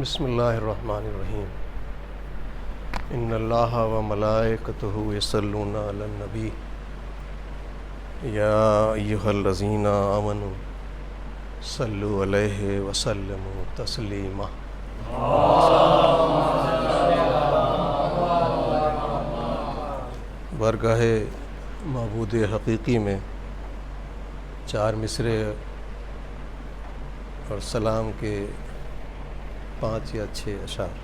بسم اللہ الرحمن الرحیم ان اللہ و ملائکتہ یصلون علی النبی یا ایھا الذین آمنوا صلوا علیہ وسلموا تسلیما۔ بارگاہ معبود حقیقی میں 4 مصرے اور سلام کے 5 یا 6 اشعار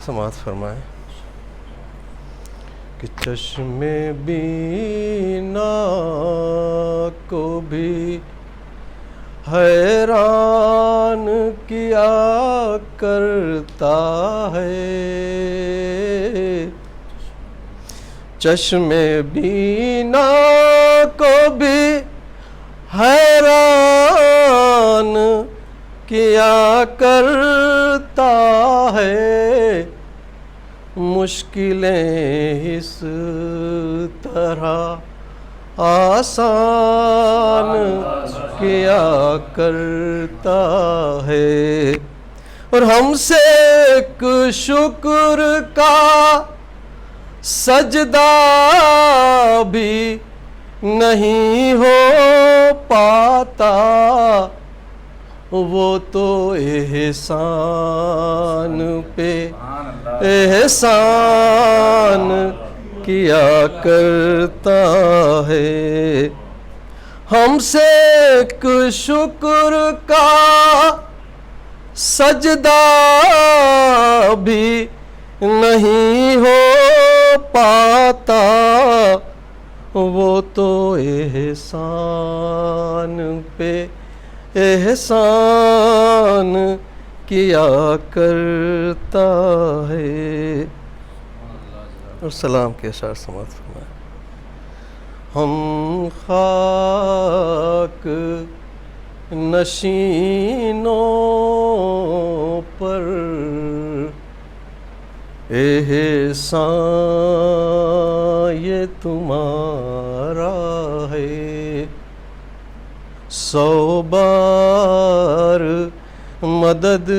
سماعت فرمائیں کہ چشم بینا کو بھی حیران کیا کرتا ہے، چشم بینا کو بھی حیران کیا کرتا ہے، مشکلیں اس طرح آسان کیا کرتا ہے، اور ہم سے ایک شکر کا سجدہ بھی نہیں ہو پاتا، وہ تو احسان پہ احسان کیا کرتا ہے، ہم سے ایک شکر کا سجدہ بھی نہیں ہو پاتا، وہ تو احسان پہ احسان کیا کرتا ہے۔ اور سلام کے اشعار سماعت فرمائیں۔ ہم خاک نشینوں پر احسان یہ تمہارا ہے، 100 بار مدد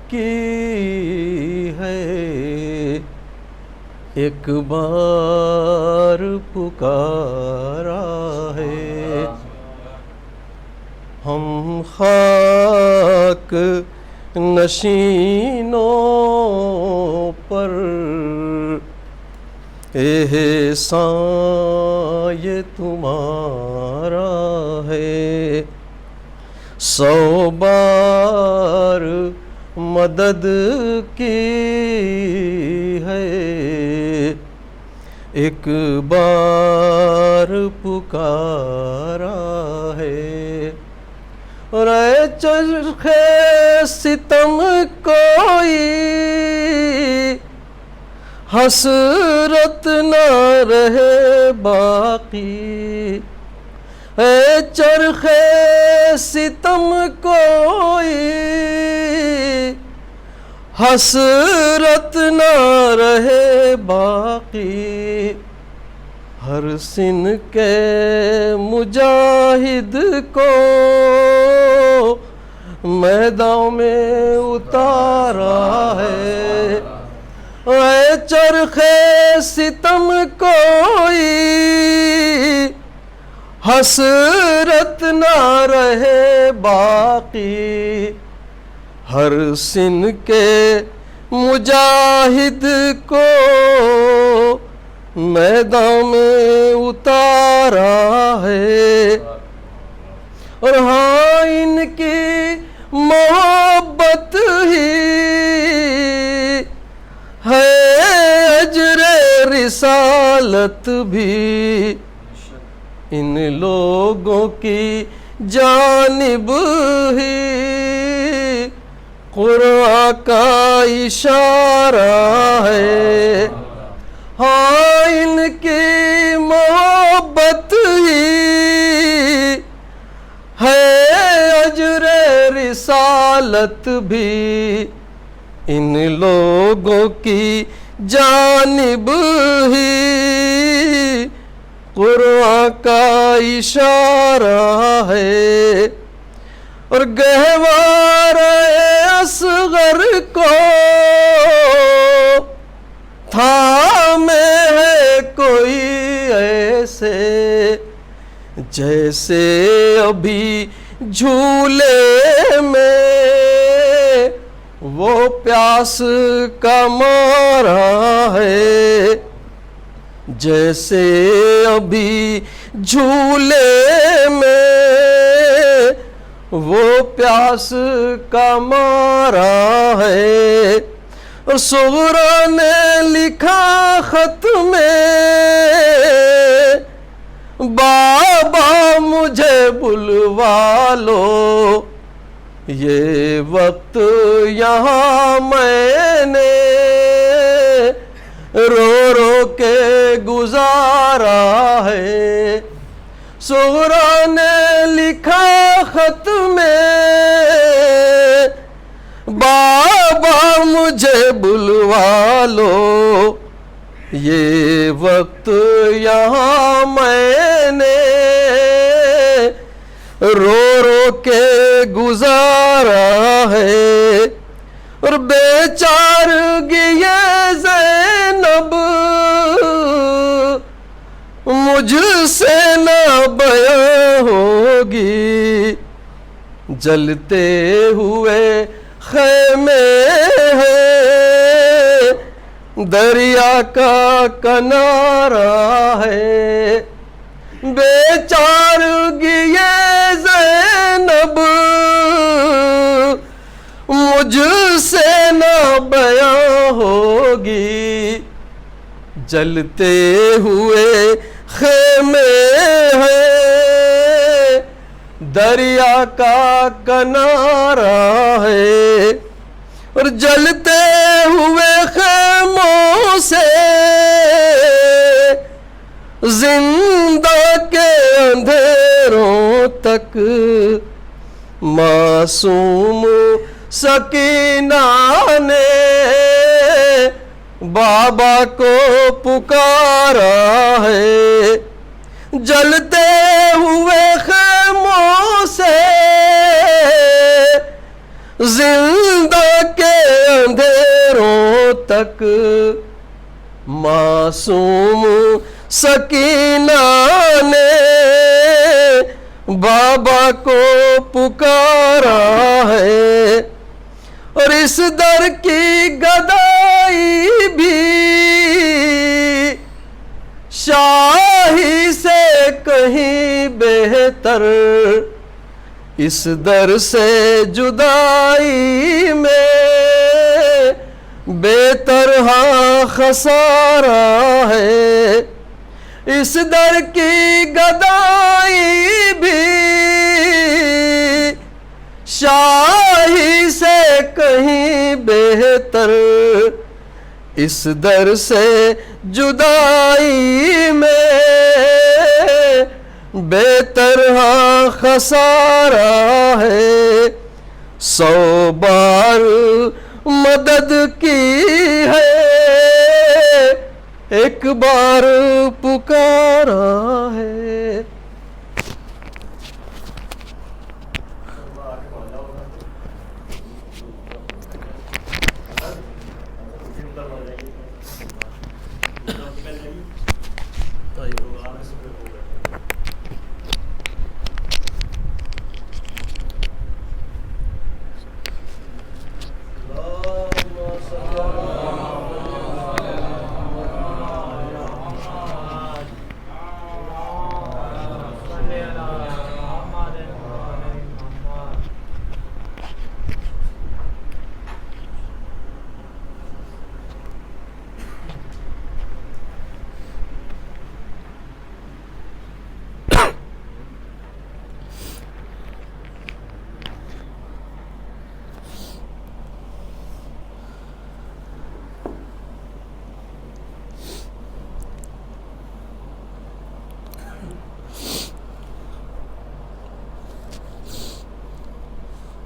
کی ہے، ایک بار پکارا ہے، ہم خاک نشینوں پر احسان یہ تمہارا ہے، 100 بار مدد کی ہے، ایک بار پکارا ہے، اور اے چرخ ستم کوئی حسرت نہ رہے باقی، اے چرخ ستم کوئی حسرت نہ رہے باقی، ہر سن کے مجاہد کو میدان میں اتارا ہے، اے چرخ ستم کوئی حسرت نہ رہے باقی، ہر سن کے مجاہد کو میدان میں اتارا ہے، اور ہاں ان کی محبت ہی ہے اجر رسالت بھی، ان لوگوں کی جانب ہی قرآن کا اشارہ ہے، ہاں ان کی محبت ہی ہے اجر رسالت بھی، ان لوگوں کی جانب ہی قرآن کا اشارہ ہے، اور گہوارہ اصغر کو تھامے ہے کوئی ایسے، جیسے ابھی جھولے میں وہ پیاس کا مارا ہے، جیسے ابھی جھولے میں وہ پیاس کا مارا ہے۔ اور صغرا نے لکھا خط میں، بابا مجھے بلوا لو، یہ وقت یہاں میں نے رو رو کے گزارا ہے۔ صغرا نے لکھا خط میں، بابا مجھے بلوا لو، یہ وقت یہاں میں نے رو رو کے گزارا ہے۔ اور بیچارگی یہ زینب مجھ سے نہ بیاں ہوگی، جلتے ہوئے خیمے ہیں، دریا کا کنارہ ہے۔ بیچارگی یہ زینب مجھ سے نہ بیاں ہوگی، جلتے ہوئے خیمے ہیں، دریا کا کنارہ ہے۔ اور جلتے ہوئے خیموں سے زندہ کے اندھیروں تک معصوم سکینہ نے بابا کو پکارا ہے۔ جلتے ہوئے خیموں سے زندہ کے اندھیروں تک معصوم سکینہ نے بابا کو پکارا ہے۔ اور اس در کی گدائی بھی شاہی سے کہیں بہتر، اس در سے جدائی میں بے طرح خسارہ ہے۔ اس در کی گدائی بھی شاہی سے کہیں بہتر، اس در سے جدائی میں بے طرح خسارہ ہے۔ 100 بار مدد کی ہے، ایک بار پکارا ہے۔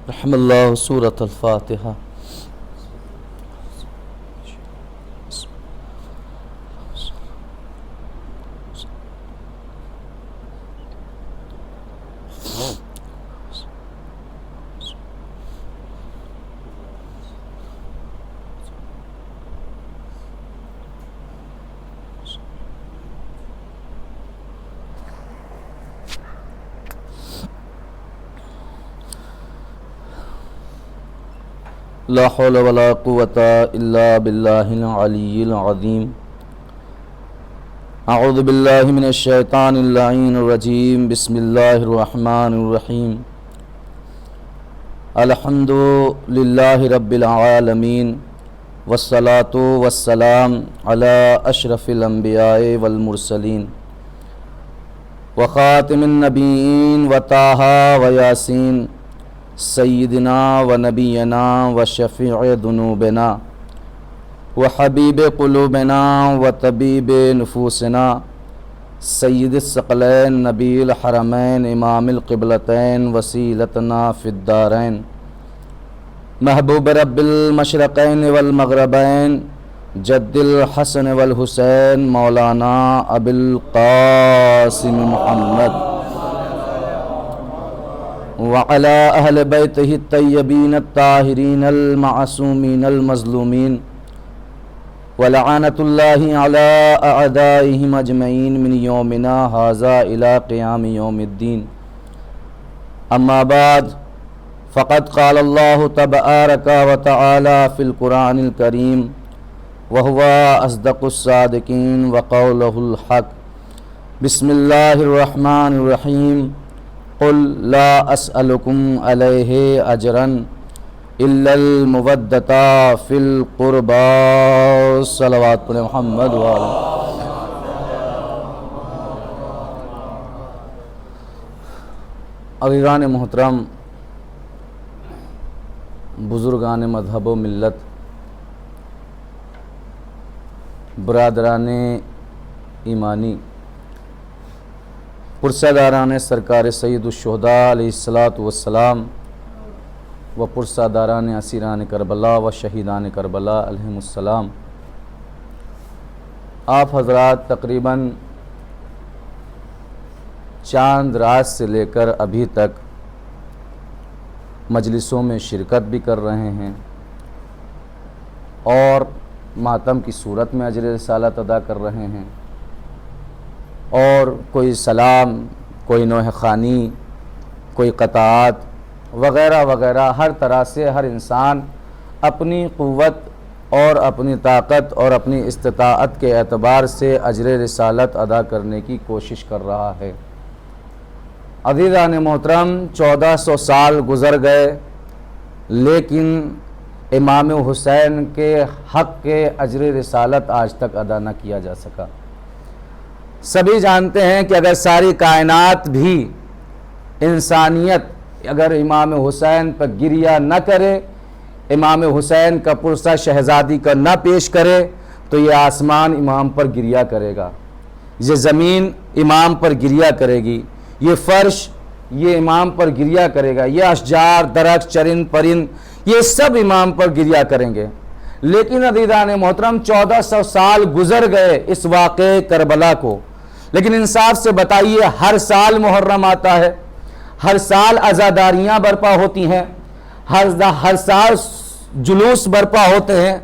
رحم اللہ سورۃ الفاتحہ۔ لا حول ولا قوة إلا بالله العلي العظيم اعوذ باللہ من الشیطان اللعین الرجیم بسم اللہ الرحمن الرحیم الحمد للہ رب العالمین والصلاة والسلام علی اشرف الانبیاء والمرسلین وخاتم النبیین وطٰہٰ ویاسین سیدنا ونبینا وشفیع ذنوبنا وحبیب قلوبنا وطبیب نفوسنا سید الثقلین نبی الحرمین امام القبلتین وسیلتنا فی الدارین محبوب رب المشرقین والمغربین جد الحسن والحسین مولانا ابی القاسم محمد وعلی اہل بیتہ الطیبین الطاہرین المعصومین المظلومین ولعنت اللہ علی اعدائہم اجمعین من یومنا ھذا الی قیام یوم الدین اما بعد فقد قال اللہ تبارک وتعالی فی القرآن الکریم وہو اصدق الصادقین وقولہ الحق بسم اللہ الرحمن الرحیم قل لا اسألکم علیہ اجرا الا المودۃ فی القربى صلوات پر محمد وعلی عزیزان محترم، بزرگان مذہب و ملت، برادران ایمانی، پرساداران سرکار سید الشہداء علیہ الصلاۃ والسلام و پرساداران اسیران کربلا و شہیدان کربلا علیہم السلام، آپ حضرات تقریباً چاند رات سے لے کر ابھی تک مجلسوں میں شرکت بھی کر رہے ہیں اور ماتم کی صورت میں اجر رسالت ادا کر رہے ہیں، اور کوئی سلام، کوئی نوحہ خوانی، کوئی قطعات وغیرہ وغیرہ، ہر طرح سے ہر انسان اپنی قوت اور اپنی طاقت اور اپنی استطاعت کے اعتبار سے اجر رسالت ادا کرنے کی کوشش کر رہا ہے۔ عزیزان محترم، 1400 سال گزر گئے لیکن امام حسین کے حق کے اجر رسالت آج تک ادا نہ کیا جا سکا۔ سبھی جانتے ہیں کہ اگر ساری کائنات بھی انسانیت اگر امام حسین پر گریہ نہ کرے، امام حسین کا پرسہ شہزادی کا نہ پیش کرے، تو یہ آسمان امام پر گریہ کرے گا، یہ زمین امام پر گریہ کرے گی، یہ فرش یہ امام پر گریہ کرے گا، یہ اشجار، درخت، چرند پرند یہ سب امام پر گریہ کریں گے۔ لیکن عزیزان محترم، 1400 سال گزر گئے اس واقعے کربلا کو، لیکن انصاف سے بتائیے، ہر سال محرم آتا ہے، ہر سال عزاداریاں برپا ہوتی ہیں، ہر سال جلوس برپا ہوتے ہیں،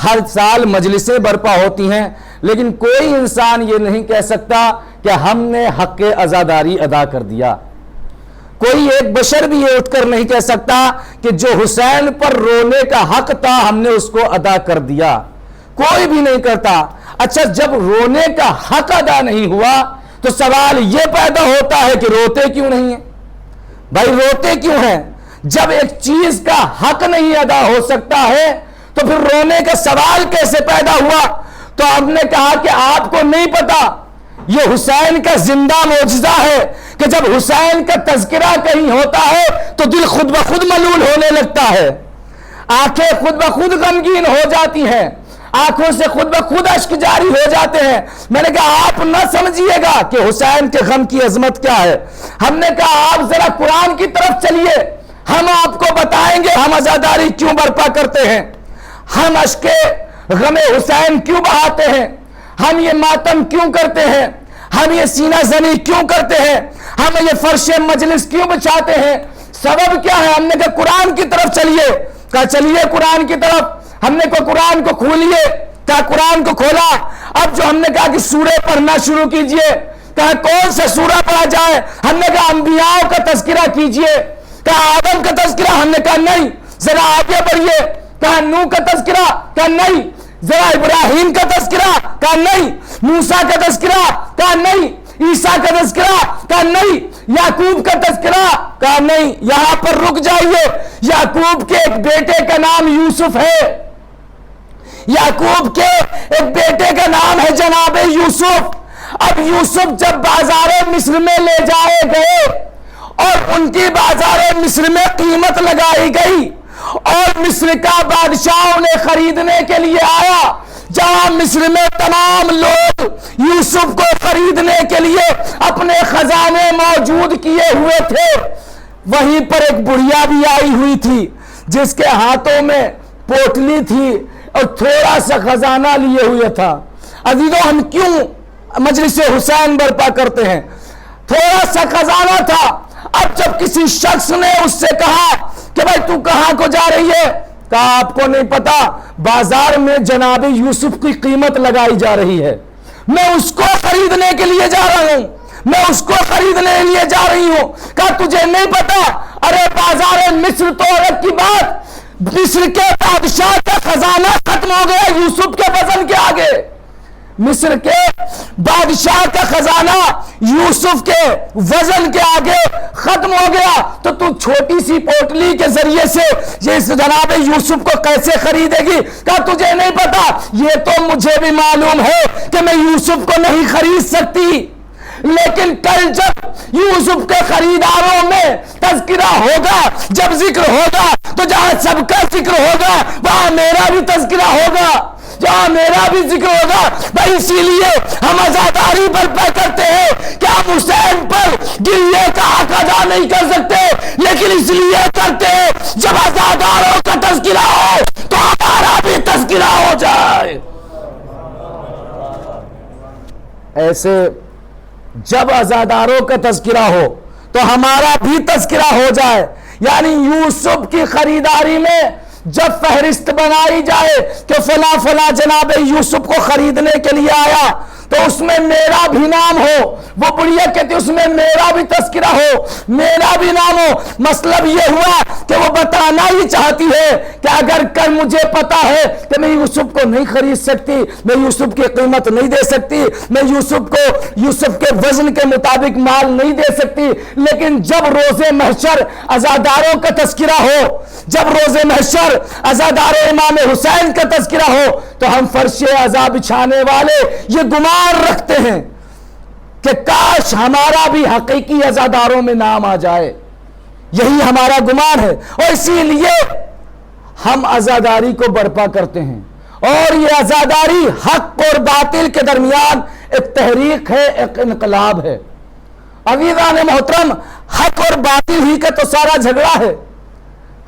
ہر سال مجلسیں برپا ہوتی ہیں، لیکن کوئی انسان یہ نہیں کہہ سکتا کہ ہم نے حق عزاداری ادا کر دیا۔ کوئی ایک بشر بھی یہ اٹھ کر نہیں کہہ سکتا کہ جو حسین پر رونے کا حق تھا ہم نے اس کو ادا کر دیا، کوئی بھی نہیں کرتا۔ اچھا، جب رونے کا حق ادا نہیں ہوا تو سوال یہ پیدا ہوتا ہے کہ روتے کیوں نہیں ہیں؟ بھائی روتے کیوں ہیں؟ جب ایک چیز کا حق نہیں ادا ہو سکتا ہے تو پھر رونے کا سوال کیسے پیدا ہوا؟ تو ہم نے کہا کہ آپ کو نہیں پتا، یہ حسین کا زندہ معجزہ ہے کہ جب حسین کا تذکرہ کہیں ہوتا ہے تو دل خود بخود ملول ہونے لگتا ہے، آنکھیں خود بخود غمگین ہو جاتی ہیں، آنکھوں سے خود بخود اشک جاری ہو جاتے ہیں۔ میں نے کہا آپ نہ سمجھیے گا کہ حسین کے غم کی عظمت کیا ہے۔ ہم نے کہا آپ ذرا قرآن کی طرف چلیے، ہم آپ کو بتائیں گے ہم عزاداری کیوں برپا کرتے ہیں، ہم اشک غم حسین کیوں بہاتے ہیں، ہم یہ ماتم کیوں کرتے ہیں، ہم یہ سینہ زنی کیوں کرتے ہیں، ہم یہ فرش مجلس کیوں بچھاتے ہیں، سبب کیا ہے۔ ہم نے کہا قرآن کی طرف چلیے، کہا چلیے قرآن کی طرف۔ ہم نے کہا قرآن کو کھولیے، کہا قرآن کو کھولا۔ اب جو ہم نے کہا کہ سورہ پڑھنا شروع کیجئے، کہا کون سا سورہ پڑھا جائے؟ ہم نے کہا انبیاء کا تذکرہ کیجئے، کہا آدم کا تذکرہ؟ ہم نے کہا نہیں، ذرا آگے بڑھیے، کہا نوح کا تذکرہ، کہا نہیں، ذرا ابراہیم کا تذکرہ، کہا نہیں، موسیٰ کا تذکرہ، کہا نہیں، عیسیٰ کا تذکرہ، کہا نہیں، یعقوب کا تذکرہ، کہا نہیں، یہاں پر رک جائیے، یعقوب کے ایک بیٹے کا نام یوسف ہے، یعقوب کے ایک بیٹے کا نام ہے جناب یوسف۔ اب یوسف جب بازار مصر میں لے جائے گئے اور ان کی بازار مصر میں قیمت لگائی گئی اور مصر کا بادشاہ انہیں خریدنے کے لیے آیا، جہاں مصر میں تمام لوگ یوسف کو خریدنے کے لیے اپنے خزانے موجود کیے ہوئے تھے، وہیں پر ایک بڑھیا بھی آئی ہوئی تھی جس کے ہاتھوں میں پوٹلی تھی اور تھوڑا سا خزانہ لیے ہوئے تھا۔ عزیزو، ہم کیوں مجلس حسین برپا کرتے ہیں؟ تھوڑا سا خزانہ تھا۔ اب جب کسی شخص نے اس سے کہا کہ بھائی تو کہاں کو جا رہی ہے، کہا آپ کو نہیں پتا بازار میں جناب یوسف کی قیمت لگائی جا رہی ہے، میں اس کو خریدنے کے لیے جا رہا ہوں، میں اس کو خریدنے کے لیے جا رہی ہوں۔ کہا تجھے نہیں پتا؟ ارے بازار مصر تو عورت کی بات، مصر کے بادشاہ کا خزانہ ختم ہو گیا یوسف کے وزن کے آگے، مصر کے بادشاہ کا خزانہ یوسف کے وزن کے آگے ختم ہو گیا، تو تو چھوٹی سی پوٹلی کے ذریعے سے یہ جناب یوسف کو کیسے خریدے گی؟ کہا تجھے نہیں پتا؟ یہ تو مجھے بھی معلوم ہے کہ میں یوسف کو نہیں خرید سکتی، لیکن کل جب یوسف کے خریداروں میں تذکرہ ہوگا، جب ذکر ہوگا، تو جہاں سب کا ذکر ہوگا وہاں میرا بھی تذکرہ ہوگا، جہاں میرا بھی ذکر ہوگا۔ بھائی اسی لیے ہم عزاداری برپا کرتے ہیں کہ ہم حسین پر گریے کا حق ادا نہیں کر سکتے، لیکن اس لیے کرتے ہیں جب عزاداروں کا تذکرہ ہو تو ہمارا بھی تذکرہ ہو جائے۔ ایسے جب عزاداروں کا تذکرہ ہو تو ہمارا بھی تذکرہ ہو جائے، یعنی یوسف کی خریداری میں جب فہرست بنائی جائے کہ فلاں فلاں جناب یوسف کو خریدنے کے لیے آیا، تو اس میں میرا بھی نام ہو۔ وہ بڑھیا کہتی اس میں میرا بھی تذکرہ ہو، میرا بھی نام ہو۔ مطلب یہ ہوا کہ وہ بتانا ہی چاہتی ہے کہ اگر کل مجھے پتا ہے کہ میں یوسف کو نہیں خرید سکتی، میں یوسف کی قیمت نہیں دے سکتی، میں یوسف کو یوسف کے وزن کے مطابق مال نہیں دے سکتی، لیکن جب روز محشر عزاداروں کا تذکرہ ہو، جب روز محشر عزادار امام حسین کا تذکرہ ہو، تو ہم فرش عذاب بچھانے والے یہ گمان رکھتے ہیں کہ کاش ہمارا بھی حقیقی عزاداروں میں نام آ جائے، یہی ہمارا گمان ہے، اور اسی لیے ہم عزاداری کو برپا کرتے ہیں۔ اور یہ عزاداری حق اور باطل کے درمیان ایک تحریک ہے، ایک انقلاب ہے۔ عزیزان محترم، حق اور باطل ہی کا تو سارا جھگڑا ہے،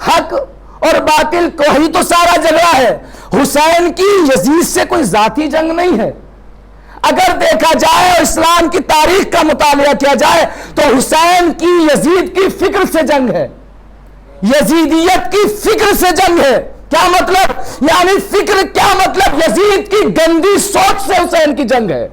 حق اور باطل کو ہی تو سارا جھگڑا ہے۔ حسین کی یزید سے کوئی ذاتی جنگ نہیں ہے۔ اگر دیکھا جائے اور اسلام کی تاریخ کا مطالعہ کیا جائے تو حسین کی یزید کی فکر سے جنگ ہے، یزیدیت کی فکر سے جنگ ہے۔ کیا مطلب؟ یعنی فکر کیا مطلب؟ یزید کی گندی سوچ سے حسین کی جنگ ہے،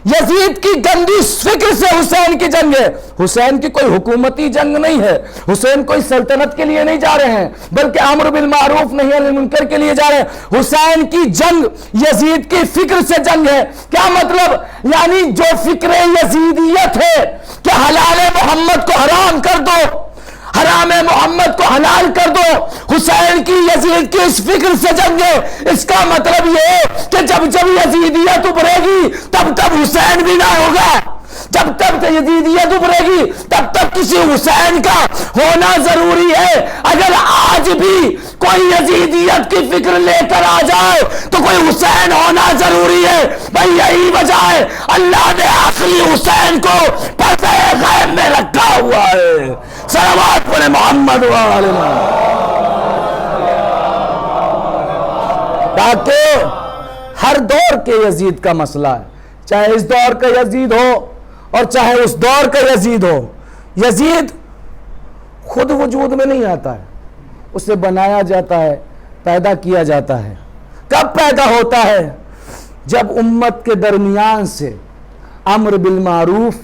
یزید کی گندی فکر سے حسین کی جنگ ہے۔ حسین کی کوئی حکومتی جنگ نہیں ہے، حسین کوئی سلطنت کے لیے نہیں جا رہے ہیں، بلکہ امر بالمعروف نہی عن المنکر کے لیے جا رہے ہیں۔ حسین کی جنگ یزید کی فکر سے جنگ ہے۔ کیا مطلب؟ یعنی جو فکر یزیدیت ہے کہ حلال محمد کو حرام کر دو، حرام محمد کو حلال کر دو، حسین کی یزید کی اس فکر سے جنگ ہے۔ اس کا مطلب یہ ہے کہ جب جب یزیدیت ابھرے گی تب تب حسین بھی نہ ہوگا، جب تب یزیدیت ابھرے گی تب تب کسی حسین کا ہونا ضروری ہے۔ اگر آج بھی کوئی یزیدیت کی فکر لے کر آ جائے تو کوئی حسین ہونا ضروری ہے۔ بھائی یہی وجہ ہے اللہ نے آخری حسین کو پردہ غیب میں رکھا ہوا ہے۔ صلوات پڑھے محمد وعلى تاکہ ہر دور کے یزید کا مسئلہ ہے، چاہے اس دور کا یزید ہو اور چاہے اس دور کا یزید ہو، یزید خود وجود میں نہیں آتا ہے، اسے بنایا جاتا ہے، پیدا کیا جاتا ہے۔ کب پیدا ہوتا ہے؟ جب امت کے درمیان سے امر بالمعروف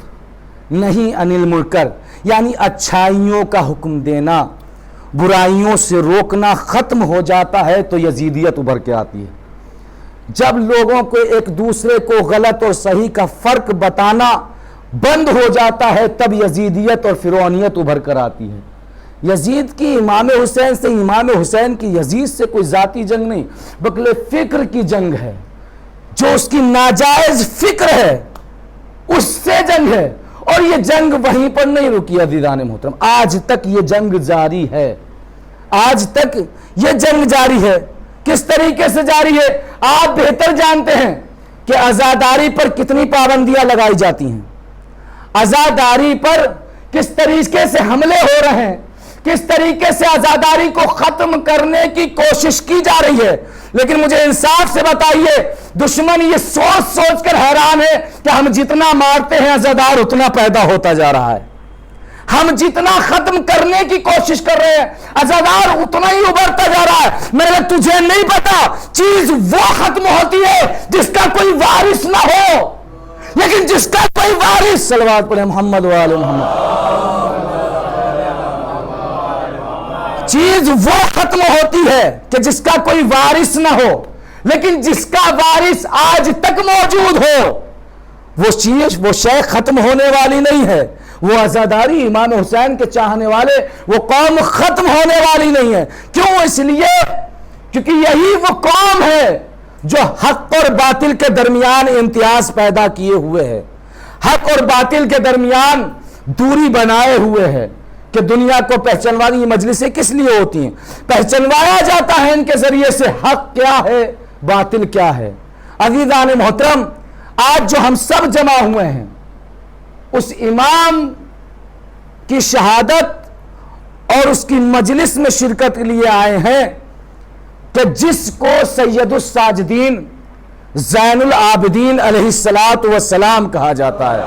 نہی عن المنکر، یعنی اچھائیوں کا حکم دینا، برائیوں سے روکنا ختم ہو جاتا ہے تو یزیدیت ابھر کے آتی ہے. جب لوگوں کو ایک دوسرے کو غلط اور صحیح کا فرق بتانا بند ہو جاتا ہے تب یزیدیت اور فرعونیت ابھر کر آتی ہے. یزید کی امام حسین سے، امام حسین کی یزید سے کوئی ذاتی جنگ نہیں بلکہ فکر کی جنگ ہے. جو اس کی ناجائز فکر ہے اس سے جنگ ہے، اور یہ جنگ وہیں پر نہیں رکی عزیزان محترم، آج تک یہ جنگ جاری ہے. آج تک یہ جنگ جاری ہے. کس طریقے سے جاری ہے آپ بہتر جانتے ہیں کہ عزاداری پر کتنی پابندیاں لگائی جاتی ہیں، عزاداری پر کس طریقے سے حملے ہو رہے ہیں، کس طریقے سے عزاداری کو ختم کرنے کی کوشش کی جا رہی ہے. لیکن مجھے انصاف سے بتائیے، دشمن یہ سوچ سوچ کر حیران ہے کہ ہم جتنا مارتے ہیں عزادار اتنا پیدا ہوتا جا رہا ہے، ہم جتنا ختم کرنے کی کوشش کر رہے ہیں عزادار اتنا ہی ابھرتا جا رہا ہے. میرے تجھے نہیں پتا چیز وہ ختم ہوتی ہے جس کا کوئی وارث نہ ہو، لیکن جس کا کوئی وارث، صلوات پڑھیں محمد و آل محمد، چیز وہ ختم ہوتی ہے کہ جس کا کوئی وارث نہ ہو، لیکن جس کا وارث آج تک موجود ہو وہ چیز، وہ شے ختم ہونے والی نہیں ہے. وہ عزاداری، امام حسین کے چاہنے والے، وہ قوم ختم ہونے والی نہیں ہے. کیوں؟ اس لیے کیونکہ یہی وہ قوم ہے جو حق اور باطل کے درمیان امتیاز پیدا کیے ہوئے ہے، حق اور باطل کے درمیان دوری بنائے ہوئے ہے کہ دنیا کو پہچانوانے. یہ مجلسیں کس لیے ہوتی ہیں؟ پہچانوایا جاتا ہے ان کے ذریعے سے حق کیا ہے، باطل کیا ہے. عزیزان محترم، آج جو ہم سب جمع ہوئے ہیں اس امام کی شہادت اور اس کی مجلس میں شرکت کے لیے آئے ہیں کہ جس کو سید الساجدین زین العابدین علیہ السلام کہا جاتا ہے.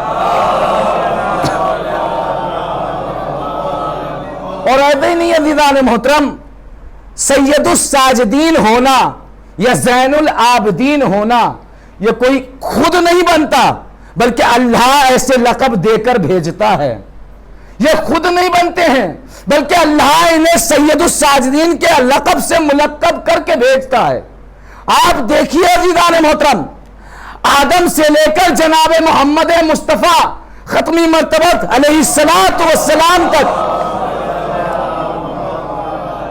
اور ایسے نہیں عزیزان محترم، سید الساجدین ہونا یا زین العابدین ہونا یہ کوئی خود نہیں بنتا بلکہ اللہ ایسے لقب دے کر بھیجتا ہے. یہ خود نہیں بنتے ہیں بلکہ اللہ انہیں سید الساجدین کے لقب سے ملقب کر کے بھیجتا ہے. آپ دیکھیے عزیزان محترم، آدم سے لے کر جناب محمد مصطفیٰ ختمی مرتبت علیہ السلام تک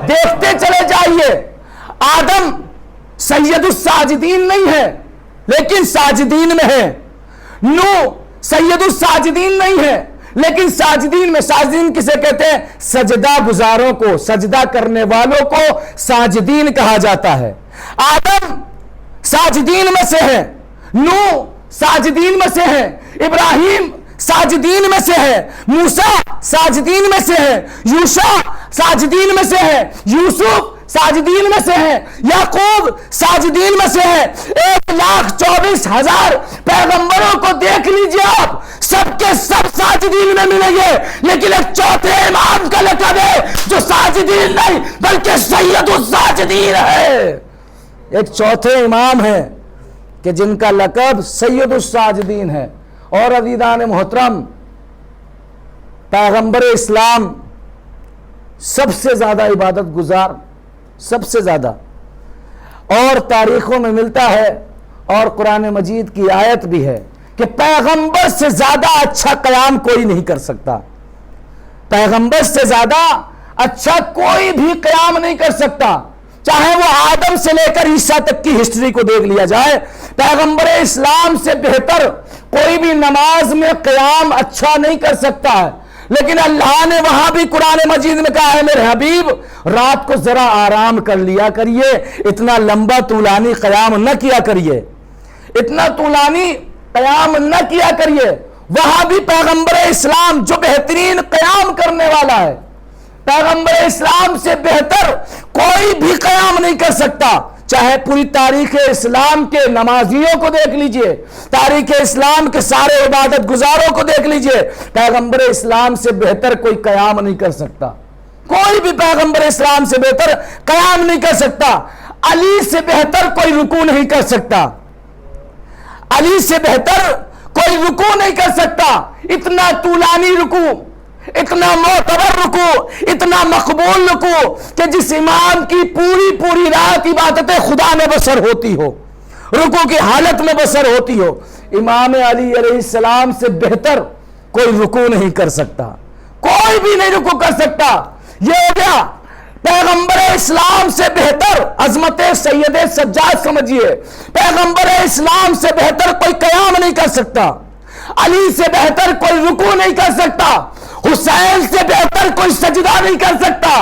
دیکھتے چلے جائیے. آدم سید الساجدین نہیں ہے لیکن ساجدین میں ہے. نو سید الساجدین نہیں ہے لیکن ساجدین میں. ساجدین کسے کہتے ہیں؟ سجدہ گزاروں کو، سجدہ کرنے والوں کو ساجدین کہا جاتا ہے. آدم ساجدین میں سے ہے، نو ساجدین میں سے ہے، ابراہیم ساجدین میں سے ہے، موسیٰ ساجدین میں سے ہے، یوشع ساجدین میں سے ہے، یوسف ساجدین میں سے ہے، یعقوب ساجدین میں سے ہے. 1,24,000 پیغمبروں کو دیکھ لیجئے آپ، سب کے سب ساجدین میں ملیں گے، لیکن ایک چوتھے امام کا لقب ہے جو ساجدین نہیں بلکہ سید الساجدین ہے. ایک چوتھے امام ہے کہ جن کا لقب سید الساجدین ہے. اور عزیزان محترم، پیغمبر اسلام سب سے زیادہ عبادت گزار، سب سے زیادہ، اور تاریخوں میں ملتا ہے اور قرآن مجید کی آیت بھی ہے کہ پیغمبر سے زیادہ اچھا قیام کوئی نہیں کر سکتا. پیغمبر سے زیادہ اچھا کوئی بھی قیام نہیں کر سکتا. چاہے وہ آدم سے لے کر عیسیٰ تک کی ہسٹری کو دیکھ لیا جائے، پیغمبر اسلام سے بہتر کوئی بھی نماز میں قیام اچھا نہیں کر سکتا ہے. لیکن اللہ نے وہاں بھی قرآن مجید میں کہا ہے میرے حبیب رات کو ذرا آرام کر لیا کریے، اتنا لمبا طولانی قیام نہ کیا کریے، اتنا طولانی قیام نہ کیا کریے. وہاں بھی پیغمبر اسلام جو بہترین قیام کرنے والا ہے، پیغمبر اسلام سے بہتر کوئی بھی قیام نہیں کر سکتا. چاہے پوری تاریخ اسلام کے نمازیوں کو دیکھ لیجئے، تاریخ اسلام کے سارے عبادت گزاروں کو دیکھ لیجئے، پیغمبر اسلام سے بہتر کوئی قیام نہیں کر سکتا. کوئی بھی پیغمبر اسلام سے بہتر قیام نہیں کر سکتا. علی سے بہتر کوئی رکوع نہیں کر سکتا، علی سے بہتر کوئی رکوع نہیں کر سکتا. اتنا طولانی رکوع، اتنا معتبر رکوع، اتنا مقبول رکوع کہ جس امام کی پوری پوری رات عبادت خدا میں بسر ہوتی ہو، رکوع کی حالت میں بسر ہوتی ہو، امام علی علیہ السلام سے بہتر کوئی رکوع نہیں کر سکتا، کوئی بھی نہیں رکوع کر سکتا۔ یہ ہو گیا پیغمبر اسلام سے بہتر عظمت سید سجاد سمجھیے، پیغمبر اسلام سے بہتر کوئی قیام نہیں کر سکتا، علی سے بہتر کوئی رکوع نہیں کر سکتا، حسین سے بہتر کوئی سجدہ نہیں کر سکتا،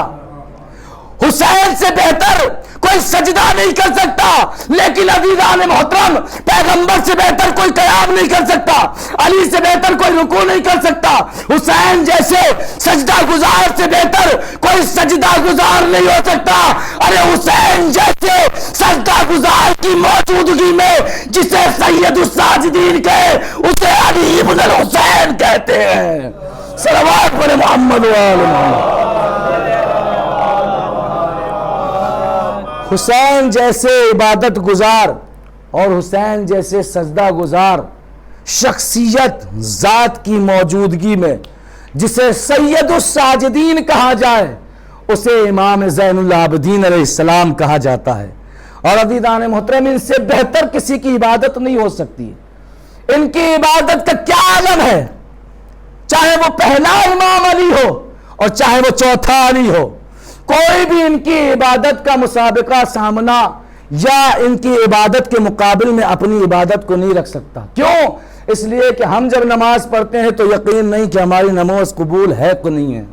حسین سے بہتر کوئی سجدہ نہیں کر سکتا، لیکن عزیزان محترم پیغمبر سے بہتر کوئی قیام نہیں کر سکتا، علی سے بہتر کوئی رکوع نہیں کر سکتا، حسین جیسے سجدہ گزار سے بہتر کوئی سجدہ گزار نہیں ہو سکتا۔ ارے حسین جیسے سجدہ گزار کی موجودگی میں جسے سید الساجدین کہے اسے علی ابن الحسین کہتے ہیں۔ صلوات پر محمد و آل محمد۔ حسین جیسے عبادت گزار اور حسین جیسے سجدہ گزار شخصیت ذات کی موجودگی میں جسے سید الساجدین کہا جائے اسے امام زین العابدین علیہ السلام کہا جاتا ہے۔ اور عزیزان محترم ان سے بہتر کسی کی عبادت نہیں ہو سکتی۔ ان کی عبادت کا کیا عالم ہے، چاہے وہ پہلا امام علی ہو اور چاہے وہ چوتھا علی ہو، کوئی بھی ان کی عبادت کا مسابقہ سامنا یا ان کی عبادت کے مقابل میں اپنی عبادت کو نہیں رکھ سکتا۔ کیوں؟ اس لیے کہ ہم جب نماز پڑھتے ہیں تو یقین نہیں کہ ہماری نماز قبول ہے کہ نہیں ہے،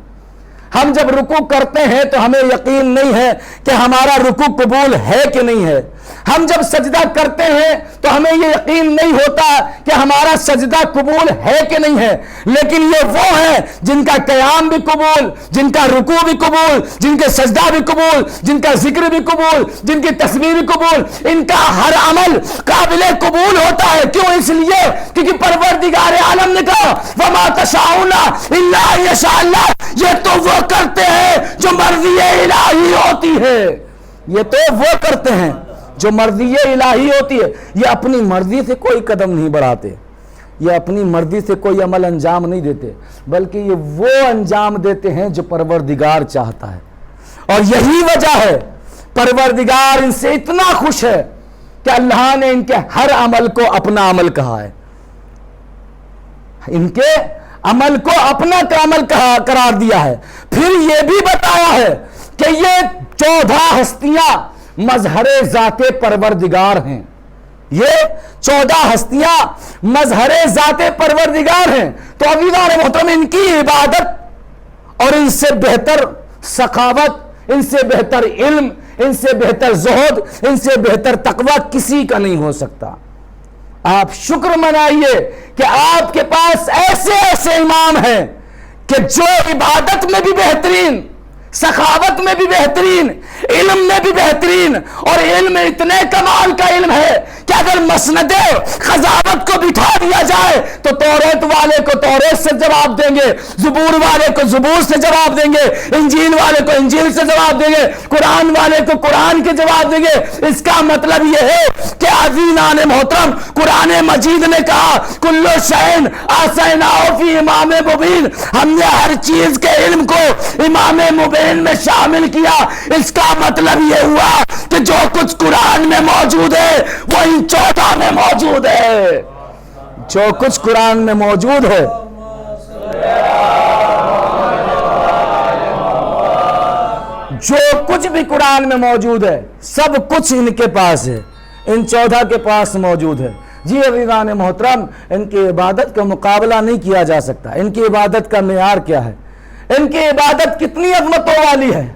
ہم جب رکوع کرتے ہیں تو ہمیں یقین نہیں ہے کہ ہمارا رکوع قبول ہے کہ نہیں ہے، ہم جب سجدہ کرتے ہیں تو ہمیں یہ یقین نہیں ہوتا کہ ہمارا سجدہ قبول ہے کہ نہیں ہے، لیکن یہ وہ ہیں جن کا قیام بھی قبول، جن کا رکوع بھی قبول، جن کے سجدہ بھی قبول، جن کا ذکر بھی قبول، جن کی تسبیح بھی قبول، ان کا ہر عمل قابل قبول ہوتا ہے۔ کیوں؟ اس لیے کیونکہ پروردگار عالم نے کہا وَمَا تَشَاءُونَ إِلَّا أَن يَشَاءَ اللَّهُ، یہ تو وہ کرتے ہیں جو مرضی الہی ہوتی ہے، یہ تو وہ کرتے ہیں جو مرضی الہی ہوتی ہے۔ یہ اپنی مرضی سے کوئی قدم نہیں بڑھاتے، یہ اپنی مرضی سے کوئی عمل انجام نہیں دیتے، بلکہ یہ وہ انجام دیتے ہیں جو پروردگار چاہتا ہے۔ اور یہی وجہ ہے پروردگار ان سے اتنا خوش ہے کہ اللہ نے ان کے ہر عمل کو اپنا عمل کہا ہے، ان کے عمل کو اپنا عمل قرار دیا ہے۔ پھر یہ بھی بتایا ہے کہ یہ 14 ہستیاں مظہر ذات پروردگار ہیں، یہ 14 ہستیاں مظہر ذات پروردگار ہیں۔ تو عزیزان محترم ان کی عبادت اور ان سے بہتر سخاوت، ان سے بہتر علم، ان سے بہتر زہد، ان سے بہتر تقوی کسی کا نہیں ہو سکتا۔ آپ شکر منائیے کہ آپ کے پاس ایسے ایسے امام ہیں کہ جو عبادت میں بھی بہترین، سخاوت میں بھی بہترین، علم میں بھی بہترین، اور علم اتنے کمال کا علم ہے کہ اگر مسند قضاوت کو بٹھا دیا جائے تو توریت والے کو توریت سے جواب دیں گے، زبور والے کو زبور سے جواب دیں گے، انجیل والے کو انجیل سے جواب دیں گے، قرآن والے کو قرآن کے جواب دیں گے۔ اس کا مطلب یہ ہے کہ عزیزان محترم قرآن مجید نے کہا کل شیء احصیناہ فی امام مبین، ہم نے ہر چیز کے علم کو امام مبین میں شامل کیا۔ اس کا مطلب یہ ہوا کہ جو کچھ قرآن میں موجود ہے وہ ان 14 میں موجود ہے، جو کچھ قرآن میں موجود ہے جو کچھ بھی قرآن میں موجود ہے سب کچھ ان کے پاس ہے، ان 14 کے پاس موجود ہے۔ جی عزیزان محترم ان کی عبادت کا مقابلہ نہیں کیا جا سکتا۔ ان کی عبادت کا معیار کیا ہے، ان کی عبادت کتنی عظمتوں والی ہے۔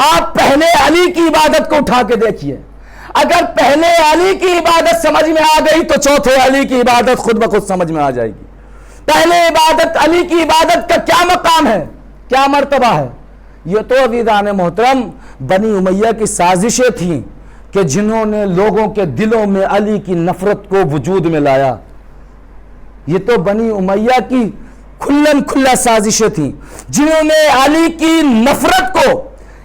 آپ پہلے علی کی عبادت کو اٹھا کے دیکھیے، اگر پہلے علی کی عبادت سمجھ میں آ گئی تو چوتھے علی کی عبادت خود بخود سمجھ میں آ جائے گی۔ پہلے عبادت علی کی عبادت کا کیا مقام ہے، کیا مرتبہ ہے۔ یہ تو عزیزان محترم بنی امیہ کی سازشیں تھیں کہ جنہوں نے لوگوں کے دلوں میں علی کی نفرت کو وجود میں لایا۔ یہ تو بنی امیہ کی کھلا سازشیں تھیں جنہوں نے علی کی نفرت کو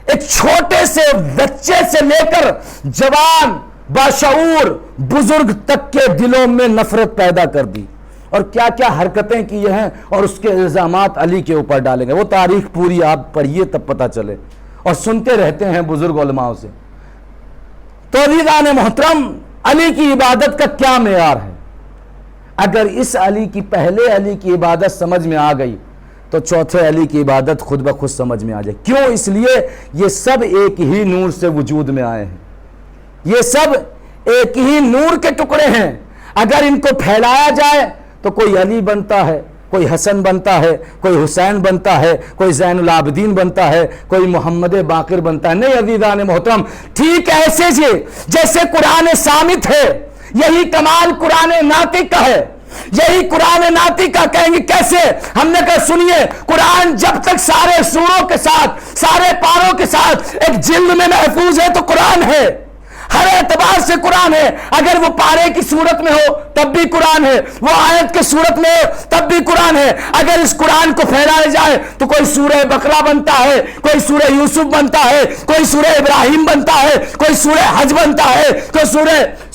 ایک چھوٹے سے بچے سے لے کر جوان باشعور بزرگ تک کے دلوں میں نفرت پیدا کر دی۔ اور کیا کیا حرکتیں کی ہیں اور اس کے الزامات علی کے اوپر ڈالیں گے. وہ تاریخ پوری آپ پڑھیے تب پتہ چلے, اور سنتے رہتے ہیں بزرگ علماء سے. تو عزیزان محترم, علی کی عبادت کا کیا معیار ہے؟ اگر اس علی کی پہلے علی کی عبادت سمجھ میں آ گئی تو چوتھے علی کی عبادت خود بخود سمجھ میں آ جائے. کیوں؟ اس لیے یہ سب ایک ہی نور سے وجود میں آئے ہیں. یہ سب ایک ہی نور کے ٹکڑے ہیں. اگر ان کو پھیلایا جائے تو کوئی علی بنتا ہے, کوئی حسن بنتا ہے, کوئی حسین بنتا ہے, کوئی زین العابدین بنتا ہے, کوئی محمد باقر بنتا ہے. نہیں عزیزان محترم, ٹھیک ایسے جیسے قرآن صامت ہے, یہی کمال قرآن ناطق کا ہے. یہی قرآن ناطق کا. کہیں گے کیسے؟ ہم نے کہا سنیے, قرآن جب تک سارے سوروں کے ساتھ, سارے پاروں کے ساتھ ایک جلد میں محفوظ ہے تو قرآن ہے, ہر اعتبار سے قرآن ہے. اگر وہ پارے کی صورت میں ہو تب بھی قرآن ہے, وہ آیت کی صورت میں ہو تب بھی قرآن ہے. اگر اس قرآن کو پھیلایا جائے تو کوئی سورہ بقرہ بنتا ہے, کوئی سورہ یوسف بنتا ہے, کوئی سورہ ابراہیم بنتا ہے, کوئی سورہ حج بنتا ہے, کوئی